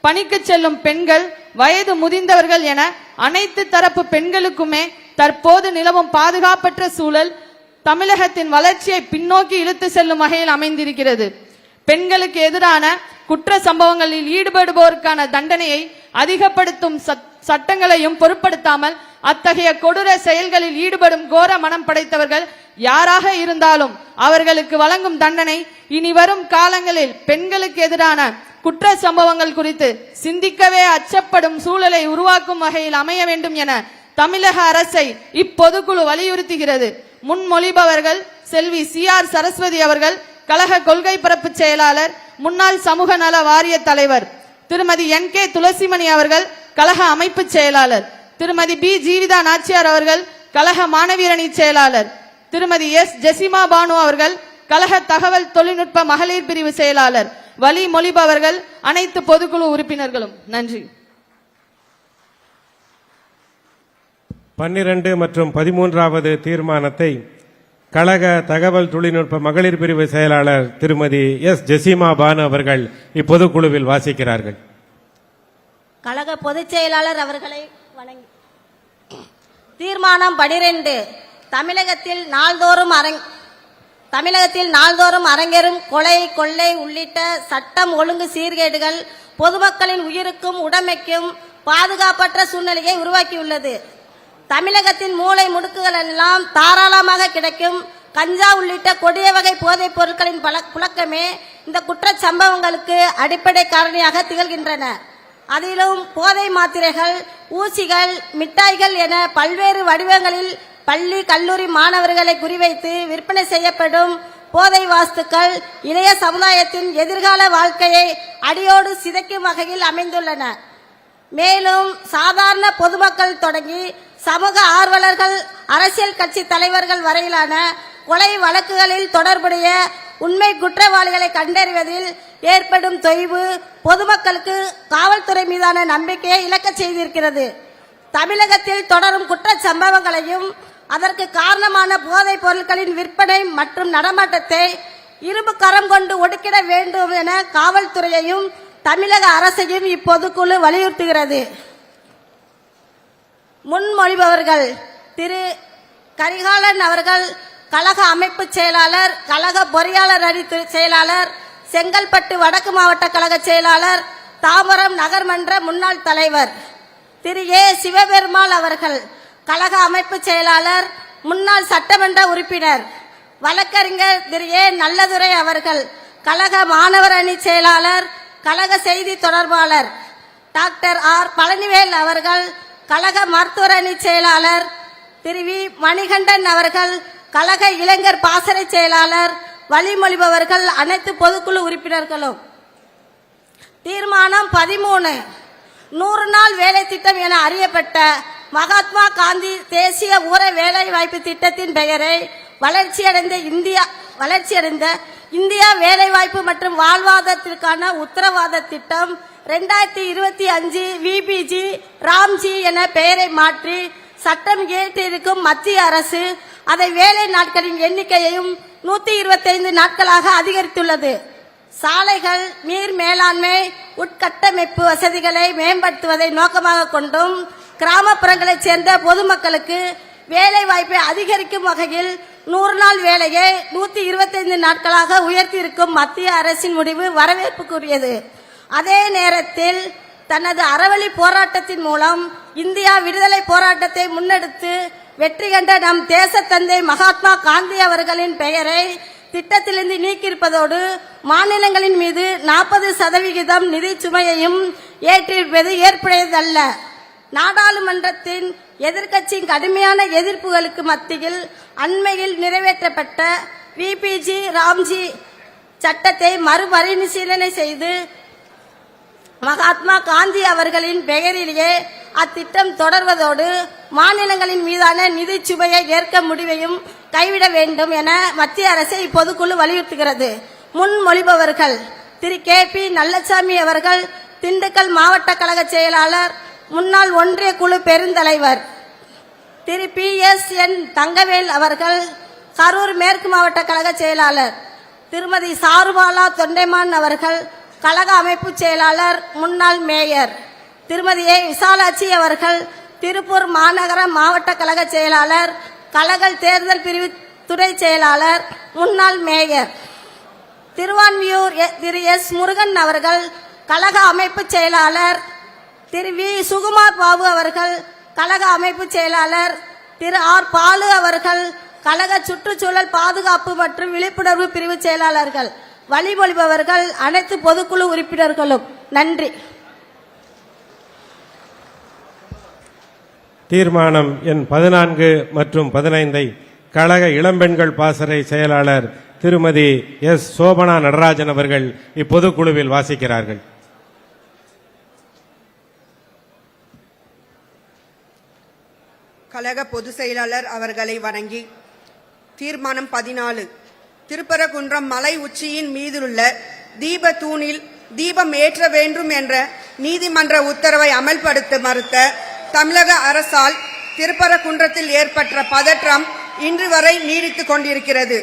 பணிக்கு செல்லும் பெண்கள், வயது முதிர்ந்தவர்கள் என அனைத்து தரப்பு பெண்களுக்குமே தற்போது நிலவும் பாதுகாப்பற்ற சூழல் தமிழகத்தின் வளர்ச்சியை பின்னோக்கி இழுத்து செல்லும் வகையில் அமைந்திருக்கிறது. பெண்களுக்கு எதிரான குற்ற சம்பவங்களில் ஈடுபடுவோருக்கான தண்டனையை அதிகப்படுத்தும் சட்டங்களையும் பொருட்படுத்தாமல் அத்தகைய கொடூர செயல்களில் ஈடுபடும் கோர மனம் படைத்தவர்கள் யாராக இருந்தாலும் அவர்களுக்கு வழங்கும் தண்டனை இனி வரும் காலங்களில் பெண்களுக்கு எதிரான குற்ற சம்பவங்கள் குறித்து சிந்திக்கவே அச்சப்படும் சூழலை உருவாக்கும் வகையில் அமைய வேண்டும் என தமிழக அரசை இப்பொதுக்குழு வலியுறுத்துகிறது. முன்மொழிபவர்கள் செல்வி சி.ஆர். சரஸ்வதி அவர்கள், கழக கொள்கை பரப்பு செயலாளர், முன்னாள் சமூக நல வாரிய தலைவர். திருமதி என்.கே. துளசிமணி அவர்கள், கழக அமைப்பு செயலாளர். திருமதி பி. ஜீவிதா நாச்சியார் அவர்கள், கழக மாணவியர் அணி செயலாளர். திருமதி எஸ். ஜெசிமா பானு அவர்கள், கழக தகவல் தொழில்நுட்ப மகளிர் பிரிவு செயலாளர். வழிமொழிபவர்கள் அனைத்து பொதுக்குழு உறுப்பினர்களும். நன்றி. 12 மற்றும் 13வது தீர்மானத்தை கழக தகவல் தொழில்நுட்ப மகளிர் பிரிவு செயலாளர் திருமதி எஸ். ஜெசிமா பானு அவர்கள் இப்பொதுக்குழுவில் வாசிக்கிறார்கள். கழக பொதுச் செயலாளர் அவர்களை வணங்கி தீர்மானம் 12 தமிழகத்தில் நாள்தோறும் அரங்கேறும் கொலை, கொள்ளை உள்ளிட்ட சட்டம் ஒழுங்கு சீர்கேடுகள் பொதுமக்களின் உயிருக்கும் உடைமைக்கும் பாதுகாப்பற்ற சூழ்நிலையை உருவாக்கியுள்ளது. தமிழகத்தின் மூலை முடுக்குகள் எல்லாம் தாராளமாக கிடைக்கும் கஞ்சா உள்ளிட்ட கொடிய வகை போதைப் பொருட்களின் புழக்கமே இந்த குற்றச் சம்பவங்களுக்கு அடிப்படை காரணியாக திகழ்கின்றன. அதிலும் போதை மாத்திரைகள், ஊசிகள், மிட்டாய்கள் என பல்வேறு வடிவங்களில் பள்ளி கல்லூரி மாணவர்களை குறிவைத்து விற்பனை செய்யப்படும் போதை வாஸ்துக்கள் இளைய சமுதாயத்தின் எதிர்கால வாழ்க்கையை அடியோடு சிதைக்கும் வகையில் அமைந்துள்ளன. மேலும் சாதாரண பொதுமக்கள் தொடங்கி சமூக ஆர்வலர்கள், அரசியல் கட்சி தலைவர்கள் வரையிலான கொலை வழக்குகளில் தொடர்புடைய உண்மை குற்றவாளிகளை கண்டறிவதில் ஏற்படும் தொய்வு பொதுமக்களுக்கு காவல்துறை மீதான நம்பிக்கையை இழக்கச் செய்திருக்கிறது. தமிழகத்தில் தொடரும் குற்றச் சம்பவங்களையும் அதற்கு காரணமான போதைப் பொருட்களின் விற்பனை மற்றும் நடமாட்டத்தை இரும்பு கரம் கொண்டு ஒடுக்கிட வேண்டும் என காவல்துறையையும் தமிழக அரசையும் இப்பொதுக்குழு வலியுறுத்துகிறது. முன்மொழிபவர்கள் திரு கரிகாலன் அவர்கள் கழக அமைப்பு செயலாளர், கழக பொறியாளர் அணி செயலாளர், செங்கல்பட்டு வடக்கு மாவட்ட கழக செயலாளர், தாம்பரம் நகர்மன்ற முன்னாள் தலைவர். திரு ஏ சிவபெருமாள் அவர்கள் கழக அமைப்பு செயலாளர், முன்னாள் சட்டமன்ற உறுப்பினர். வழக்கறிஞர் திரு ஏ நல்லதுரை அவர்கள் கழக மாணவர் அணி செயலாளர், கழக செய்தி தொடர்பாளர். டாக்டர் ஆர் பழனிவேல் அவர்கள் கழக மருத்துவர் அணி செயலாளர். திரு வி மணிகண்டன் அவர்கள் கழக இளைஞர் பாசறை செயலாளர். வழிமொழிபவர்கள் அனைத்து பொதுக்குழு உறுப்பினர்களும். தீர்மானம் 13 100 நாள் வேலை திட்டம் என அறியப்பட்ட மகாத்மா காந்தி தேசிய ஊர வேலை வாய்ப்பு திட்டத்தின் பெயரை வளர்ச்சியடைந்த இந்தியா வேலைவாய்ப்பு மற்றும் வாழ்வாதாரத்திற்கான உத்தரவாத திட்டம் 2025 விபிஜி ராம்ஜி என பெயரை மாற்றி சட்டம் இயற்றியிருக்கும் மத்திய அரசு அதை வேலை நாட்களின் எண்ணிக்கையையும் 125 நாட்களாக அதிகரித்துள்ளது. சாலைகள், நீர் மேலாண்மை, உட்கட்டமைப்பு வசதிகளை மேம்படுத்துவதை நோக்கமாக கொண்டும் கிராமப்புறங்களைச் சேர்ந்த பொதுமக்களுக்கு வேலை வாய்ப்பை அதிகரிக்கும் வகையில் 100 நாள் வேலையை 125 நாட்களாக உயர்த்தியிருக்கும் மத்திய அரசின் முடிவு வரவேற்புக்குரியது. அதே நேரத்தில் தனது அறவழி போராட்டத்தின் மூலம் இந்தியா விடுதலை போராட்டத்தை முன்னெடுத்து வெற்றி கண்ட நம் தேசத்தந்தை மகாத்மா காந்தி அவர்களின் பெயரை திட்டத்திலிருந்து நீக்கியிருப்பதோடு மாநிலங்களின் மீது 40% நிதி சுமையையும் ஏற்றிருப்பது ஏற்புடையதல்ல. நாடாளுமன்றத்தின் எதிர்க்கட்சியின் கடுமையான எதிர்ப்புகளுக்கு மத்தியில் அண்மையில் நிறைவேற்றப்பட்ட விபிஜி ராம்ஜி சட்டத்தை மறுபரிசீலனை செய்து மகாத்மா காந்தி அவர்களின் பெயரிலேயே அத்திட்டம் தொடர்வதோடு மாநிலங்களின் மீதான நிதி சுமையை ஏற்க முடிவையும் கைவிட வேண்டும் என மத்திய அரசை இப்பொதுக்குழு வலியுறுத்துகிறது. முன்மொழிபவர்கள் திரு கே பி நல்லசாமி அவர்கள் திண்டுக்கல் மாவட்ட கழக செயலாளர், முன்னாள் ஒன்றிய குழு பெருந்தலைவர். திரு பி எஸ் என் தங்கவேல் அவர்கள் கரூர் மேற்கு மாவட்ட கழக செயலாளர். திருமதி சாருபாலா தொண்டைமான் அவர்கள் கழக அமைப்பு செயலாளர், முன்னாள் மேயர். திருமதி ஏ விசாலாட்சி அவர்கள் திருப்பூர் மாநகர மாவட்ட கழக செயலாளர், கழக தேர்தல் பிரிவு துணை செயலாளர், முன்னாள் மேயர். திருவான்மியூர் திரு எஸ் முருகன் அவர்கள் கழக அமைப்பு செயலாளர். திரு வி சுகுமார் பாபு அவர்கள் கழக அமைப்பு செயலாளர். திரு ஆர் பாலு அவர்கள் கழக சுற்றுச்சூழல் பாதுகாப்பு மற்றும் விழிப்புணர்வு பிரிவு செயலாளர்கள். வழிமொழிபவர்கள் அனைத்து பொதுக்குழு உறுப்பினர்களும். நன்றி. தீர்மானம் எண் 14 மற்றும் 15 கழக இளம்பெண்கள் பாசறை செயலாளர் திருமதி எஸ் சோபனா நடராஜன் அவர்கள் இப்பொதுக்குழுவில் வாசிக்கிறார்கள். கழக பொதுச் செயலாளர் அவர்களை வணங்கி தீர்மானம் 14 திருப்பரங்குன்றம் மலை உச்சியின் மீதுள்ள தீப தூணில் தீபம் ஏற்ற வேண்டும் என்ற நீதிமன்ற உத்தரவை அமல்படுத்த மறுத்த தமிழக அரசால் திருப்பரங்குன்றத்தில் ஏற்பட்ட பதற்றம் இன்று வரை நீடித்துக் கொண்டிருக்கிறது.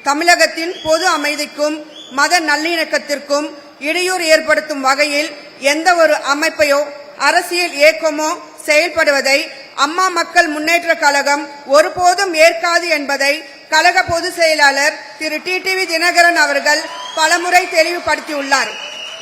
தமிழகத்தின் பொது அமைதிக்கும் மத நல்லிணக்கத்திற்கும் இடையூறு ஏற்படுத்தும் வகையில் எந்த ஒரு அமைப்பையோ அரசியல் இயக்கமோ செயல்படுவதை அம்மா மக்கள் முன்னேற்ற கழகம் ஒருபோதும் ஏற்காது என்பதை கழக பொதுச் செயலாளர் திரு டிடிவி தினகரன் அவர்கள் பலமுறை தெளிவுபடுத்தியுள்ளார்.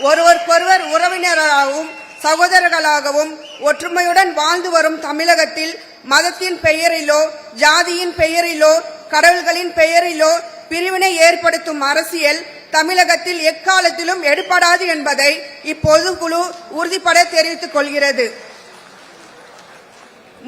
ஒருவருக்கொருவர் உறவினராகவும் சகோதரர்களாகவும் ஒற்றுமையுடன் வாழ்ந்து வரும் தமிழகத்தில் மதத்தின் பெயரிலோ ஜாதியின் பெயரிலோ கடவுள்களின் பெயரிலோ பிரிவினை ஏற்படுத்தும் அரசியல் தமிழகத்தில் எக்காலத்திலும் எடுபடாது என்பதை இப்பொதுக்குழு உறுதிபட தெரிவித்துக் கொள்கிறது.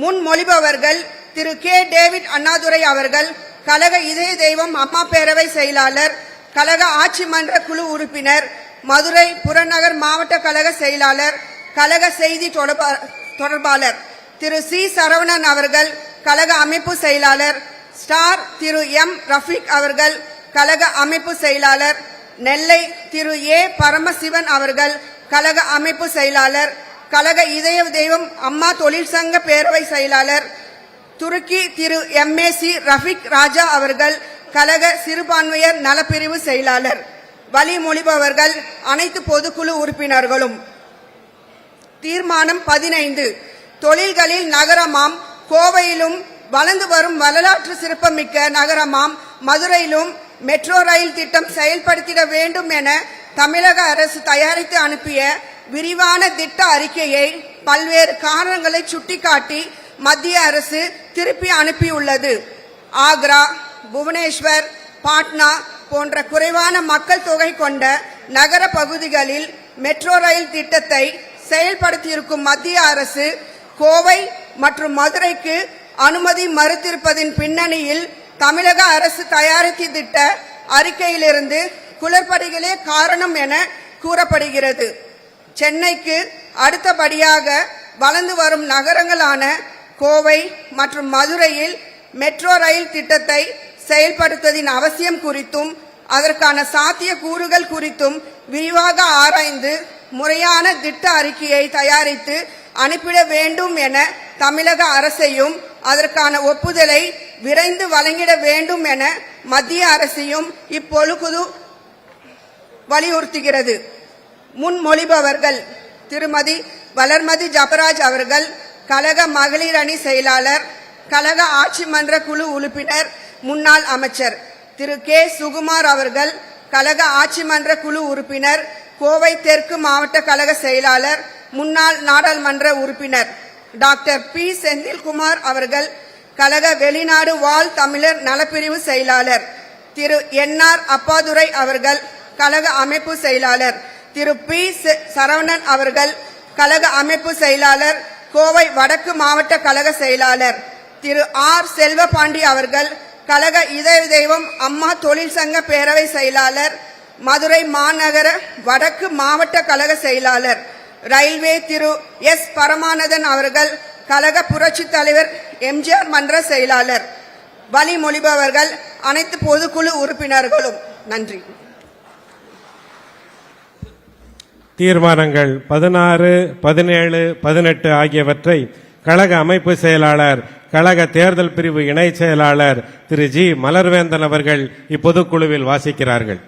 முன்மொழிபவர்கள் திரு கே டேவிட் அண்ணாதுரை அவர்கள் கழக இதய தெய்வம் அம்மா பேரவை செயலாளர், கழக ஆட்சி மன்ற குழு உறுப்பினர், மதுரை புறநகர் மாவட்ட கழக செயலாளர், கழக செய்தி தொடர்பாளர் திரு சி சரவணன் அவர்கள் கழக அமைப்பு செயலாளர், ஸ்டார் திரு எம் ரஃபீக் அவர்கள் கழக அமைப்பு செயலாளர், நெல்லை திரு ஏ பரமசிவன் அவர்கள் கழக அமைப்பு செயலாளர், கழக இதய தெய்வம் அம்மா தொழிற்சங்க பேரவை செயலாளர், துருக்கி திரு எம்ஏசி ரஃபீக் ராஜா அவர்கள் கழக சிறுபான்மையர் நலப்பிரிவு செயலாளர். வழிமொழிபவர்கள் அனைத்து பொதுக்குழு உறுப்பினர்களும். தீர்மானம் 15. தொழில்களில் நகரமாம் கோவையிலும் வளர்ந்து வரும் வரலாற்று சிறப்புமிக்க நகரமாம் மதுரையிலும் மெட்ரோ ரயில் திட்டம் செயல்படுத்திட வேண்டும் என தமிழக அரசு தயாரித்து அனுப்பிய விரிவான திட்ட அறிக்கையை பல்வேறு காரணங்களை சுட்டிக்காட்டி மத்திய அரசு திருப்பி அனுப்பியுள்ளது. ஆக்ரா, புவனேஸ்வர், பாட்னா போன்ற குறைவான மக்கள் தொகை கொண்ட நகர பகுதிகளில் மெட்ரோ ரயில் திட்டத்தை செயல்படுத்தியிருக்கும் மத்திய அரசு கோவை மற்றும் மதுரைக்கு அனுமதி மறுத்திருப்பதின் பின்னணியில் தமிழக அரசு தயாரித்த திட்ட அறிக்கையிலிருந்து குளறுபடிகளே காரணம் என கூறப்படுகிறது. சென்னைக்கு அடுத்தபடியாக வளர்ந்து வரும் நகரங்களான கோவை மற்றும் மதுரையில் மெட்ரோ ரயில் திட்டத்தை செயல்படுத்துவதின் அவசியம் குறித்தும் அதற்கான சாத்திய கூறுகள் குறித்தும் விரிவாக ஆராய்ந்து முறையான திட்ட அறிக்கையை தயாரித்து அனுப்பிட வேண்டும் என தமிழக அரசையும் அதற்கான ஒப்புதலை விரைந்து வழங்கிட வேண்டும் என மத்திய அரசையும் இப்பொழுது வலியுறுத்துகிறது. முன்மொழிபவர்கள் திருமதி வளர்மதி ஜபராஜ் அவர்கள் கழக மகளிர் அணி செயலாளர், கழக ஆட்சி மன்ற குழு உறுப்பினர், முன்னாள் அமைச்சர் திரு கே சுகுமார் அவர்கள் கழக ஆட்சி மன்ற குழு உறுப்பினர், கோவை தெற்கு மாவட்ட கழக செயலாளர், முன்னாள் நாடாளுமன்ற உறுப்பினர் டாக்டர் பி செந்தில்குமார் அவர்கள் கழக வெளிநாடு வாழ் தமிழர் நலப்பிரிவு செயலாளர், திரு என்ஆர் அப்பாதுரை அவர்கள் கழக அமைப்பு செயலாளர், திரு பி சரவணன் அவர்கள் கழக அமைப்பு செயலாளர், கோவை வடக்கு மாவட்ட கழக செயலாளர், திரு ஆர் செல்வபாண்டி அவர்கள் கழக இதய தெய்வம் அம்மா தொழிற்சங்க பேரவை செயலாளர், மதுரை மாநகர வடக்கு மாவட்ட கழக செயலாளர், ரயில்வே திரு எஸ் பரமானந்தன் அவர்கள் கழக புரட்சி தலைவர் எம்ஜிஆர் மன்ற செயலாளர். வழிமொழிபவர்கள் அனைத்து பொதுக்குழு உறுப்பினர்களும். நன்றி. தீர்மானங்கள் 16, 17, 18 ஆகியவற்றை கழக அமைப்பு செயலாளர், கழக தேர்தல் பிரிவு இணை செயலாளர் திரு ஜி மலர்வேந்தன் அவர்கள் இப்பொதுக்குழுவில் வாசிக்கிறார்கள்.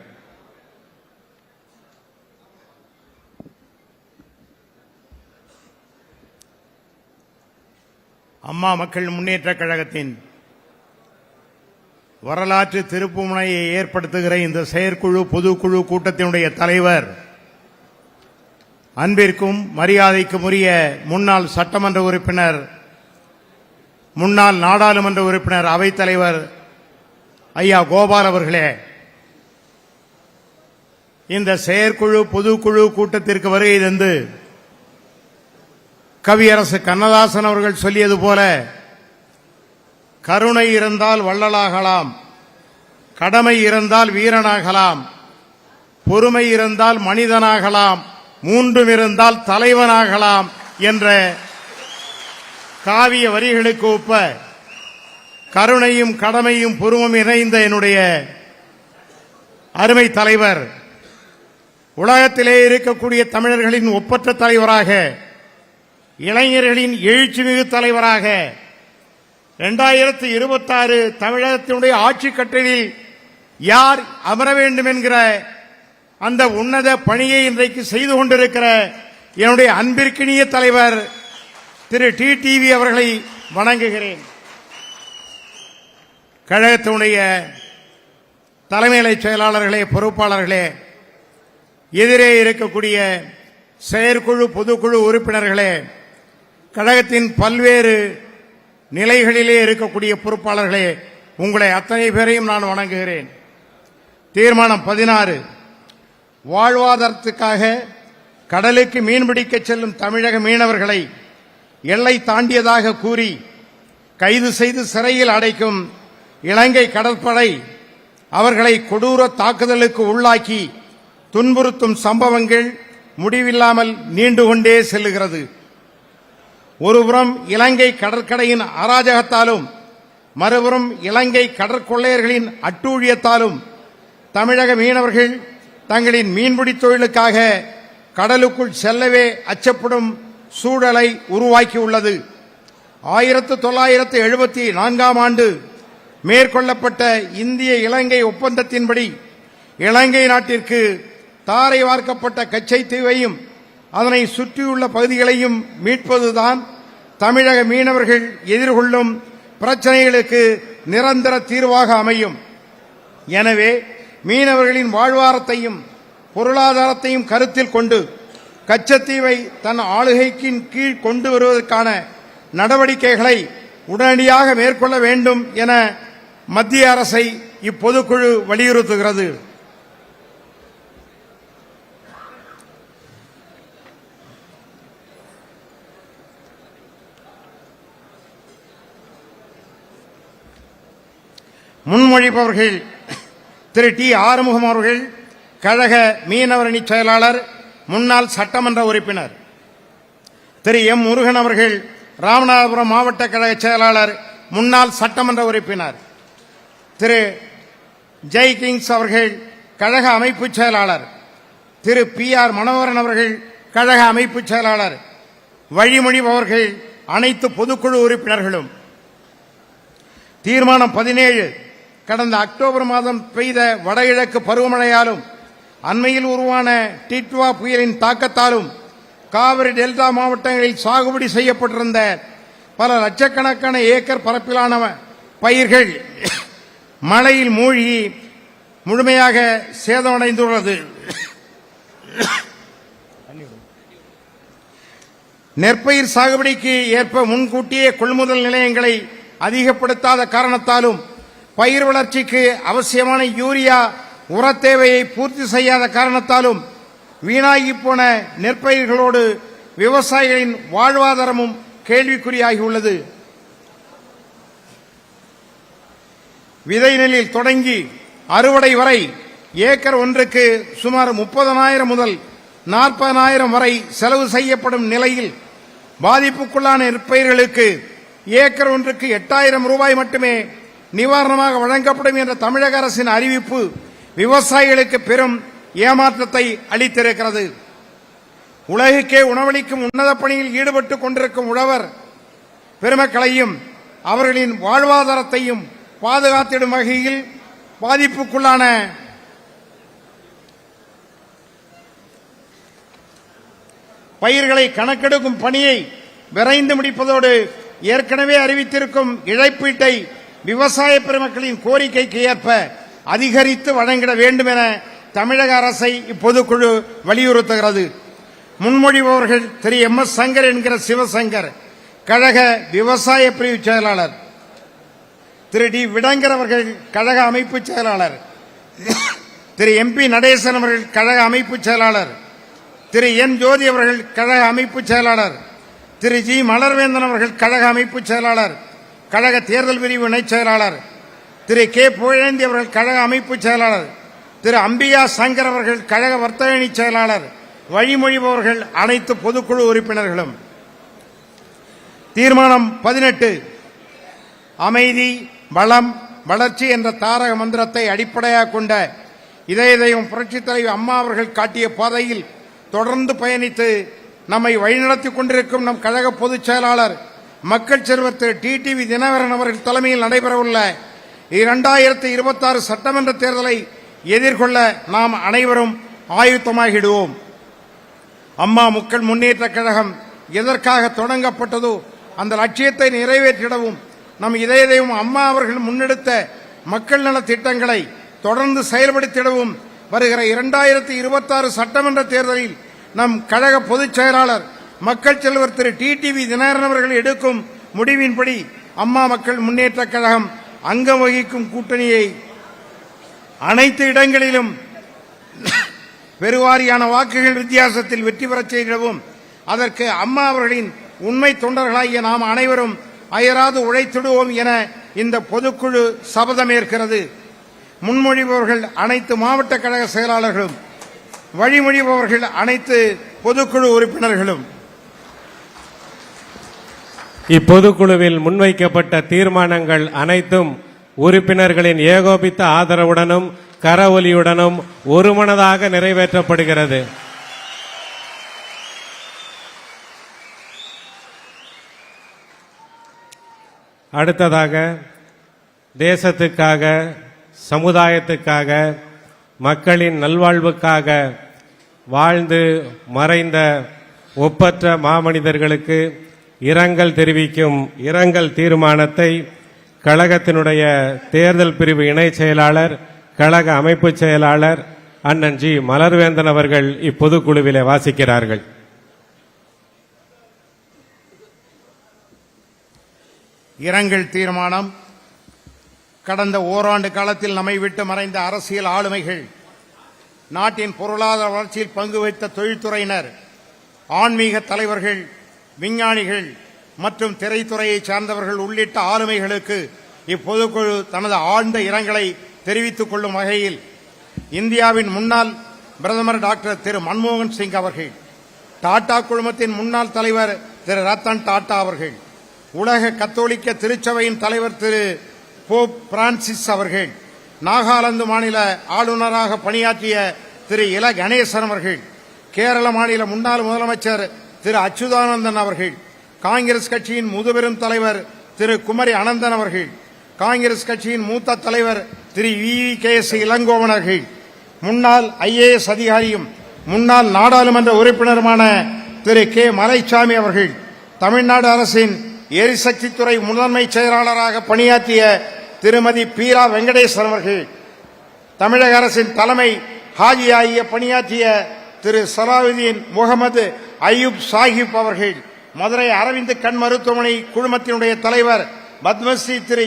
அம்மா மக்கள் முன்னேற்ற கழகத்தின் வரலாற்று திருப்புமுனையை ஏற்படுத்துகிற இந்த செயற்குழு பொதுக்குழு கூட்டத்தினுடைய தலைவர், அன்பிற்கும் மரியாதைக்கும் உரிய முன்னாள் சட்டமன்ற உறுப்பினர், முன்னாள் நாடாளுமன்ற உறுப்பினர், அவைத்தலைவர் ஐயா கோபால் அவர்களே, இந்த செயற்குழு பொதுக்குழு கூட்டத்திற்கு வருகை தந்து கவியரசு கண்ணதாசன் அவர்கள் சொல்லியது போல, கருணை இருந்தால் வள்ளலாகலாம், கடமை இருந்தால் வீரனாகலாம், பொறுமை இருந்தால் மனிதனாகலாம், மூன்றும் இருந்தால் தலைவனாகலாம் என்ற காவிய வரிகளுக்கு ஒப்ப கருணையும் கடமையும் பொறுமையும் இணைந்த என்னுடைய அருமை தலைவர், உலகத்திலே இருக்கக்கூடிய தமிழர்களின் ஒப்பற்ற தலைவராக, இளைஞர்களின் எழுச்சிமிகு தலைவராக 2026 தமிழகத்தினுடைய ஆட்சி கட்டளையில் யார் அமர வேண்டும் என்கிற அந்த உன்னத பணியை இன்றைக்கு செய்து கொண்டிருக்கிற என்னுடைய அன்பிற்கினிய தலைவர் திரு டிடிவி அவர்களை வணங்குகிறேன். கழகத்தினுடைய தலைமைநிலை செயலாளர்களே, பொறுப்பாளர்களே, எதிரே இருக்கக்கூடிய செயற்குழு பொதுக்குழு உறுப்பினர்களே, கழகத்தின் பல்வேறு நிலைகளிலே இருக்கக்கூடிய பொறுப்பாளர்களே, உங்களை அத்தனை பேரையும் நான் வணங்குகிறேன். தீர்மானம் 16, வாழ்வாதாரத்துக்காக கடலுக்கு மீன்பிடிக்க செல்லும் தமிழக மீனவர்களை எல்லை தாண்டியதாக கூறி கைது செய்து சிறையில் அடைக்கும் இலங்கை கடற்படை அவர்களை கொடூர தாக்குதலுக்கு உள்ளாக்கி துன்புறுத்தும் சம்பவங்கள் முடிவில்லாமல் நீண்டு கொண்டே செல்லுகிறது. ஒருபுறம் இலங்கை கடற்கரையின் அராஜகத்தாலும் மறுபுறம் இலங்கை கடற்கொள்ளையர்களின் அட்டூழியத்தாலும் தமிழக மீனவர்கள் தங்களின் மீன்பிடி தொழிலுக்காக கடலுக்குள் செல்லவே அச்சப்படும் சூழலை உருவாக்கியுள்ளது. 1974ஆம் ஆண்டு மேற்கொள்ளப்பட்ட இந்திய இலங்கை ஒப்பந்தத்தின்படி இலங்கை நாட்டிற்கு தாரை வார்க்கப்பட்ட கச்சைத்தீவையும் அதனை சுற்றியுள்ள பகுதிகளையும் மீட்பதுதான் தமிழக மீனவர்கள் எதிர்கொள்ளும் பிரச்சனைகளுக்கு நிரந்தர தீர்வாக அமையும். எனவே மீனவர்களின் வாழ்வாரத்தையும் பொருளாதாரத்தையும் கருத்தில் கொண்டு கச்சத்தீவை தன் ஆளுகைக்கின் கீழ் கொண்டு வருவதற்கான நடவடிக்கைகளை உடனடியாக மேற்கொள்ள வேண்டும் என மத்திய அரசை இப்பொதுக்குழு வலியுறுத்துகிறது. முன்மொழிபவர்கள் திரு டி ஆறுமுகம் அவர்கள், கழக மீனவரணி செயலாளர், முன்னாள் சட்டமன்ற உறுப்பினர். திரு எம் முருகன் அவர்கள், ராமநாதபுரம் மாவட்ட கழக செயலாளர், முன்னாள் சட்டமன்ற உறுப்பினர். திரு ஜெய் கிங்ஸ் அவர்கள், கழக அமைப்பு செயலாளர். திரு பி ஆர் மனோகரன் அவர்கள், கழக அமைப்பு செயலாளர். வழிமொழிபவர்கள் அனைத்து பொதுக்குழு உறுப்பினர்களும். தீர்மானம் 17, கடந்த அக்டோபர் மாதம் பெய்த வடகிழக்கு பருவமழையாலும் அண்மையில் உருவான டிட்வா புயலின் தாக்கத்தாலும் காவிரி டெல்டா மாவட்டங்களில் சாகுபடி செய்யப்பட்டிருந்த பல லட்சக்கணக்கான ஏக்கர் பரப்பிலான பயிர்கள் மழையில் மூழ்கி முழுமையாக சேதமடைந்துள்ளது. நெற்பயிர் சாகுபடிக்கு ஏற்ப முன்கூட்டியே கொள்முதல் நிலையங்களை அதிகப்படுத்தாத காரணத்தாலும் பயிர் வளர்ச்சிக்கு அவசியமான யூரியா உர தேவையை பூர்த்தி செய்யாத காரணத்தாலும் வீணாகி போன நெற்பயிர்களோடு விவசாயிகளின் வாழ்வாதாரமும் கேள்விக்குறியாகியுள்ளது. விதை நெல்லில் தொடங்கி அறுவடை வரை ஏக்கர் ஒன்றுக்கு சுமார் 30,000 முதல் 40,000 வரை செலவு செய்யப்படும் நிலையில் பாதிப்புக்குள்ளான நெற்பயிர்களுக்கு ஏக்கர் ஒன்றுக்கு 8,000 ரூபாய் மட்டுமே நிவாரணமாக வழங்கப்படும் என்ற தமிழக அரசின் அறிவிப்பு விவசாயிகளுக்கு பெரும் ஏமாற்றத்தை அளித்திருக்கிறது. உலகுக்கே உணவளிக்கும் உன்னத பணியில் ஈடுபட்டுக் கொண்டிருக்கும் உழவர் பெருமக்களையும் அவர்களின் வாழ்வாதாரத்தையும் பாதுகாத்திடும் வகையில் பாதிப்புக்குள்ளான பயிர்களை கணக்கெடுக்கும் பணியை விரைந்து முடிப்பதோடு ஏற்கனவே அறிவித்திருக்கும் இழப்பீட்டை விவசாய பெருமக்களின் கோரிக்கைக்கு ஏற்ப அதிகரித்து வழங்கிட வேண்டும் என தமிழக அரசை இப்பொதுக்குழு வலியுறுத்துகிறது. முன்மொழிபவர்கள் திரு எம் எஸ் சங்கர் என்கிற சிவசங்கர், கழக விவசாய பிரிவு செயலாளர். திரு டி விடங்கர் அவர்கள், கழக அமைப்பு செயலாளர். திரு எம் பி நடேசன் அவர்கள், கழக அமைப்பு செயலாளர். திரு என் ஜோதி அவர்கள், கழக அமைப்பு செயலாளர். திரு ஜி மலர்வேந்தன் அவர்கள், கழக அமைப்பு செயலாளர், கழக தேர்தல் பிரிவு இணைச் செயலாளர். திரு கே புகழேந்தி அவர்கள், கழக அமைப்பு செயலாளர். திரு அம்பியா சங்கர் அவர்கள், கழக வர்த்தக அணி செயலாளர். வழிமொழிபவர்கள் அனைத்து பொதுக்குழு உறுப்பினர்களும். தீர்மானம் 18, அமைதி, வளம், வளர்ச்சி என்ற தாரக மந்திரத்தை அடிப்படையாக கொண்ட இதயம் புரட்சித் தலைவர் அம்மா அவர்கள் காட்டிய பாதையில் தொடர்ந்து பயணித்து நம்மை வழிநடத்திக் கொண்டிருக்கும் நம் கழக பொதுச் செயலாளர் மக்கள் செல்வர் திரு டிடிவி தினகரன் அவர்கள் தலைமையில் நடைபெறவுள்ள 2026 சட்டமன்ற தேர்தலை எதிர்கொள்ள நாம் அனைவரும் ஆயுத்தமாகிடுவோம். அம்மா மக்கள் முன்னேற்ற கழகம் எதற்காக தொடங்கப்பட்டதோ அந்த லட்சியத்தை நிறைவேற்றிடவும் நம் இதயம் அம்மா அவர்கள் முன்னெடுத்த மக்கள் நல திட்டங்களை தொடர்ந்து செயல்படுத்திடவும் வருகிற 2026 சட்டமன்ற தேர்தலில் நம் கழக பொதுச் செயலாளர் மக்கள் செல்வர் திரு டிடிவி தினகரன் அவர்கள் எடுக்கும் முடிவின்படி அம்மா மக்கள் முன்னேற்றக் கழகம் அங்கம் வகிக்கும் கூட்டணியை அனைத்து இடங்களிலும் பெருவாரியான வாக்குகள் வித்தியாசத்தில் வெற்றி பெறச் செய்திடவும் அதற்கு அம்மா அவர்களின் உண்மை தொண்டர்களாகிய நாம் அனைவரும் அயராது உழைத்திடுவோம் என இந்த பொதுக்குழு சபதமேற்கிறது. முன்மொழிபவர்கள் அனைத்து மாவட்ட கழக செயலாளர்களும், வழிமொழிபவர்கள் அனைத்து பொதுக்குழு உறுப்பினர்களும். இப்பொதுக்குழுவில் முன்வைக்கப்பட்ட தீர்மானங்கள் அனைத்தும் உறுப்பினர்களின் ஏகோபித்த ஆதரவுடனும் கரவொலியுடனும் ஒருமனதாக நிறைவேற்றப்படுகிறது. அடுத்ததாக தேசத்துக்காக, சமுதாயத்துக்காக, மக்களின் நல்வாழ்வுக்காக வாழ்ந்து மறைந்த ஒப்பற்ற மாமனிதர்களுக்கு இரங்கல் தெரிவிக்கும் இரங்கல் தீர்மானத்தை கழகத்தினுடைய தேர்தல் பிரிவு இணைச் செயலாளர், கழக அமைப்பு செயலாளர் அண்ணன் ஜி மலர்வேந்தன் அவர்கள் இப்பொதுக்குழுவிலே வாசிக்கிறார்கள். இரங்கல் தீர்மானம். கடந்த ஓராண்டு காலத்தில் நம்மை விட்டு மறைந்த அரசியல் ஆளுமைகள், நாட்டின் பொருளாதார வளர்ச்சியில் பங்கு வகித்த தொழில்துறையினர், ஆன்மீக தலைவர்கள், விஞ்ஞானிகள் மற்றும் திரைத்துறையை சார்ந்தவர்கள் உள்ளிட்ட ஆளுமைகளுக்கு இப்பொதுக்குழு தனது ஆழ்ந்த இரங்கலை தெரிவித்துக் கொள்ளும் வகையில் இந்தியாவின் முன்னாள் பிரதமர் டாக்டர் திரு மன்மோகன் சிங் அவர்கள், டாடா குழுமத்தின் முன்னாள் தலைவர் திரு ரத்தன் டாடா அவர்கள், உலக கத்தோலிக்க திருச்சபையின் தலைவர் திரு போப் பிரான்சிஸ் அவர்கள், நாகாலாந்து மாநில ஆளுநராக பணியாற்றிய திரு இல கணேசன் அவர்கள், கேரள மாநில முன்னாள் முதலமைச்சர் திரு அச்சுதானந்தன் அவர்கள், காங்கிரஸ் கட்சியின் முதுபெரும் தலைவர் திரு குமரி அனந்தன் அவர்கள், காங்கிரஸ் கட்சியின் மூத்த தலைவர் திரு வி.கே.எஸ். இளங்கோவன் அவர்கள், முன்னாள் IAS அதிகாரியும் முன்னாள் நாடாளுமன்ற உறுப்பினருமான திரு கே. மலைச்சாமி அவர்கள், தமிழ்நாடு அரசின் எரிசக்தித்துறை முதன்மை செயலாளராக பணியாற்றிய திருமதி பீலா வெங்கடேசன் அவர்கள், தமிழக அரசின் தலைமை ஹாஜியாகிய பணியாற்றிய திரு சலாவுதீன் முகமது அய்யூப் சாஹிப் அவர்கள், மதுரை அரவிந்த் கண் மருத்துவமனை குழுமத்தினுடைய தலைவர் பத்மஸ்ரீ திரு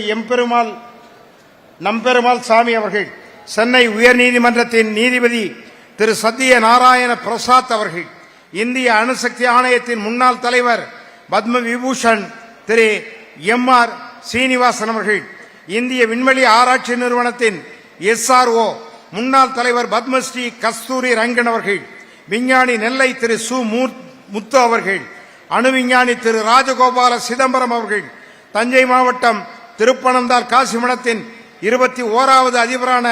நம்பெருமாள் சாமி அவர்கள், சென்னை உயர்நீதிமன்றத்தின் நீதிபதி திரு சத்ய நாராயண பிரசாத் அவர்கள், இந்திய அணுசக்தி ஆணையத்தின் முன்னாள் தலைவர் பத்ம விபூஷன் திரு M.R. சீனிவாசன் அவர்கள், இந்திய விண்வெளி ஆராய்ச்சி நிறுவனத்தின் SRO முன்னாள் தலைவர் பத்மஸ்ரீ கஸ்தூரி ரங்கன் அவர்கள், விஞ்ஞானி நெல்லை திரு சு முத்து அவர்கள், அணு விஞ்ஞானி திரு ராஜகோபால சிதம்பரம் அவர்கள், தஞ்சை மாவட்டம் திருப்பனந்தார் காசிமடத்தின் 21வது அதிபரான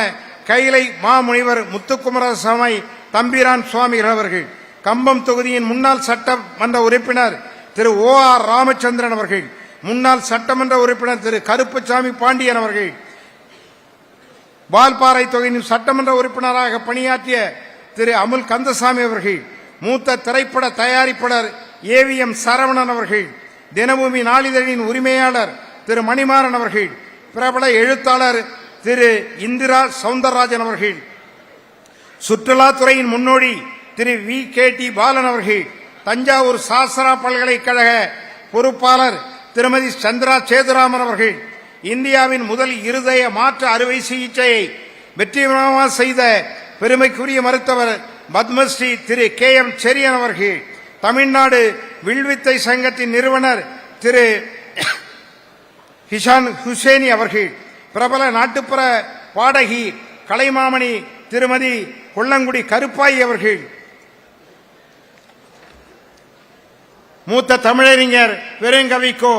கைலை மாமுனிவர் முத்துக்குமாரசாமி தம்பிரான் சுவாமிகள் அவர்கள், கம்பம் தொகுதியின் முன்னாள் சட்டமன்ற உறுப்பினர் திரு O.R. ராமச்சந்திரன் அவர்கள், முன்னாள் சட்டமன்ற உறுப்பினர் திரு கருப்புசாமி பாண்டியன் அவர்கள், வால்பாறை தொகுதியின் சட்டமன்ற உறுப்பினராக பணியாற்றிய திரு அமுல் கந்தசாமி அவர்கள், மூத்த திரைப்பட தயாரிப்பாளர் AVM சரவணன் அவர்கள், தினபூமி நாளிதழின் உரிமையாளர் திரு மணிமாறன் அவர்கள், பிரபல எழுத்தாளர் திரு இந்திரா சவுந்தரராஜன் அவர்கள், சுற்றுலாத்துறையின் முன்னோடி திரு V.K.T. பாலன் அவர்கள், தஞ்சாவூர் சாஸ்திரா பல்கலைக்கழக பொறுப்பாளர் திருமதி சந்திரா சேதுராமன் அவர்கள், இந்தியாவின் முதல் இருதய மாற்று அறுவை சிகிச்சையை வெற்றிகரமாக செய்த பெருமைக்குரிய மருத்துவர் பத்மஸ்ரீ திரு K.M. செரியன் அவர்கள், தமிழ்நாடு வில்வித்தை சங்கத்தின் நிறுவனர் திரு ஹிஷான் ஹுசேனி அவர்கள், பிரபல நாட்டுப்புற பாடகி கலைமாமணி திருமதி கொல்லங்குடி கருப்பாயி அவர்கள், மூத்த தமிழறிஞர் பெருங்கவிக்கோ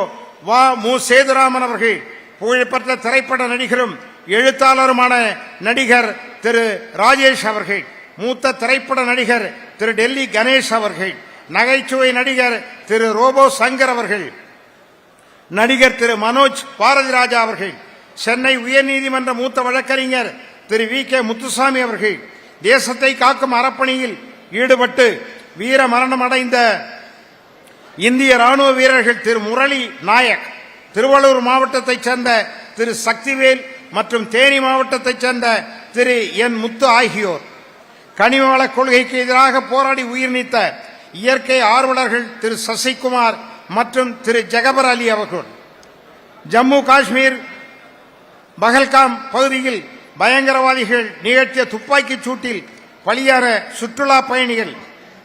மு சேதுராமன் அவர்கள், புகழ்பெற்ற திரைப்பட நடிகரும் எழுத்தாளருமான நடிகர் திரு ராஜேஷ் அவர்கள், மூத்த திரைப்பட நடிகர் திரு டெல்லி கணேஷ் அவர்கள், நகைச்சுவை நடிகர் திரு ரோபோ சங்கர் அவர்கள், நடிகர் திரு மனோஜ் பாரதிராஜா அவர்கள், சென்னை உயர்நீதிமன்ற மூத்த வழக்கறிஞர் திரு V.K. முத்துசாமி அவர்கள், தேசத்தை காக்கும் அறப்பணியில் ஈடுபட்டு வீர மரணம் அடைந்த இந்திய ராணுவ வீரர்கள் திரு முரளி நாயக், திருவள்ளூர் மாவட்டத்தைச் சேர்ந்த திரு சக்திவேல் மற்றும் தேனி மாவட்டத்தைச் சேர்ந்த திரு என் முத்து ஆகியோர், கனிமவள கொள்கைக்கு எதிராக போராடி உயிர் நீத்த இயற்கை ஆர்வலர்கள் திரு சசிகுமார் மற்றும் திரு ஜெகபர் அலி அவர்கள், ஜம்மு காஷ்மீர் பகல்காம் பகுதியில் பயங்கரவாதிகள் நிகழ்த்திய துப்பாக்கிச் சூட்டில் பலியான சுற்றுலா பயணிகள்,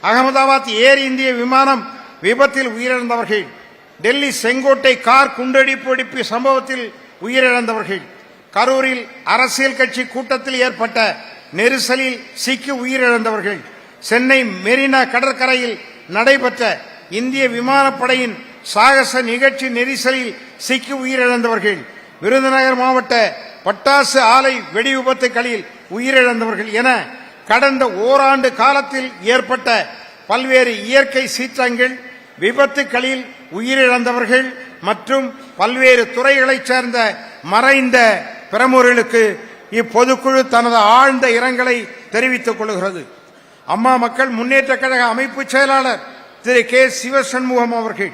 அகமதாபாத் ஏர் இந்திய விமானம் விபத்தில் உயிரிழந்தவர்கள், டெல்லி செங்கோட்டை கார் குண்டடிப்பு சம்பவத்தில் உயிரிழந்தவர்கள், கரூரில் அரசியல் கட்சி கூட்டத்தில் ஏற்பட்ட நெரிசலில் சிக்கி உயிரிழந்தவர்கள், சென்னை மெரினா கடற்கரையில் நடைபெற்ற இந்திய விமானப்படையின் சாகச நிகழ்ச்சி நெரிசலில் சிக்கி உயிரிழந்தவர்கள், விருதுநகர் மாவட்ட பட்டாசு ஆலை வெடி விபத்துகளில் உயிரிழந்தவர்கள் என கடந்த ஓராண்டு காலத்தில் ஏற்பட்ட பல்வேறு இயற்கை சீற்றங்கள், விபத்துகளில் உயிரிழந்தவர்கள் மற்றும் பல்வேறு துறைகளைச் சேர்ந்த மறைந்த பிரமுகர்களுக்கு இப்பொதுக்குழு தனது ஆழ்ந்த இரங்கலை தெரிவித்துக் கொள்கிறது. அம்மா மக்கள் முன்னேற்ற கழக அமைப்பு செயலாளர் திரு கே சிவசண்முகம் அவர்கள்,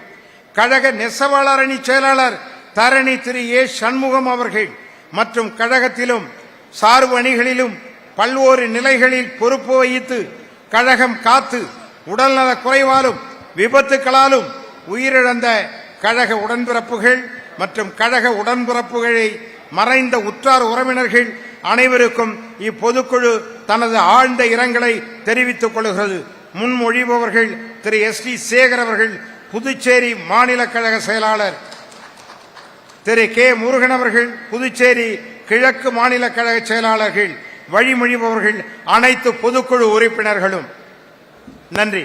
கழக நெசவாளர் அணி செயலாளர் தரணி திரு ஏ சண்முகம் அவர்கள் மற்றும் கழகத்திலும் சார்பு அணிகளிலும் பல்வேறு நிலைகளில் பொறுப்பு வகித்து கழகம் காத்து உடல்நலக் குறைவாலும் விபத்துகளாலும் உயிரிழந்த கழக உடன்பிறப்புகள் மற்றும் கழக உடன்பிறப்புகளை மறைந்த உற்றார் உறவினர்கள் அனைவருக்கும் இப்பொதுக்குழு தனது ஆழ்ந்த இரங்கலை தெரிவித்துக் கொள்கிறது. முன்மொழிபவர்கள் திரு எஸ் டி சேகர் அவர்கள், புதுச்சேரி மாநில கழக செயலாளர் திரு கே முருகன் அவர்கள், புதுச்சேரி கிழக்கு மாநில கழக செயலாளர்கள், வழிமொழிபவர்கள் அனைத்து பொதுக்குழு உறுப்பினர்களும். நன்றி.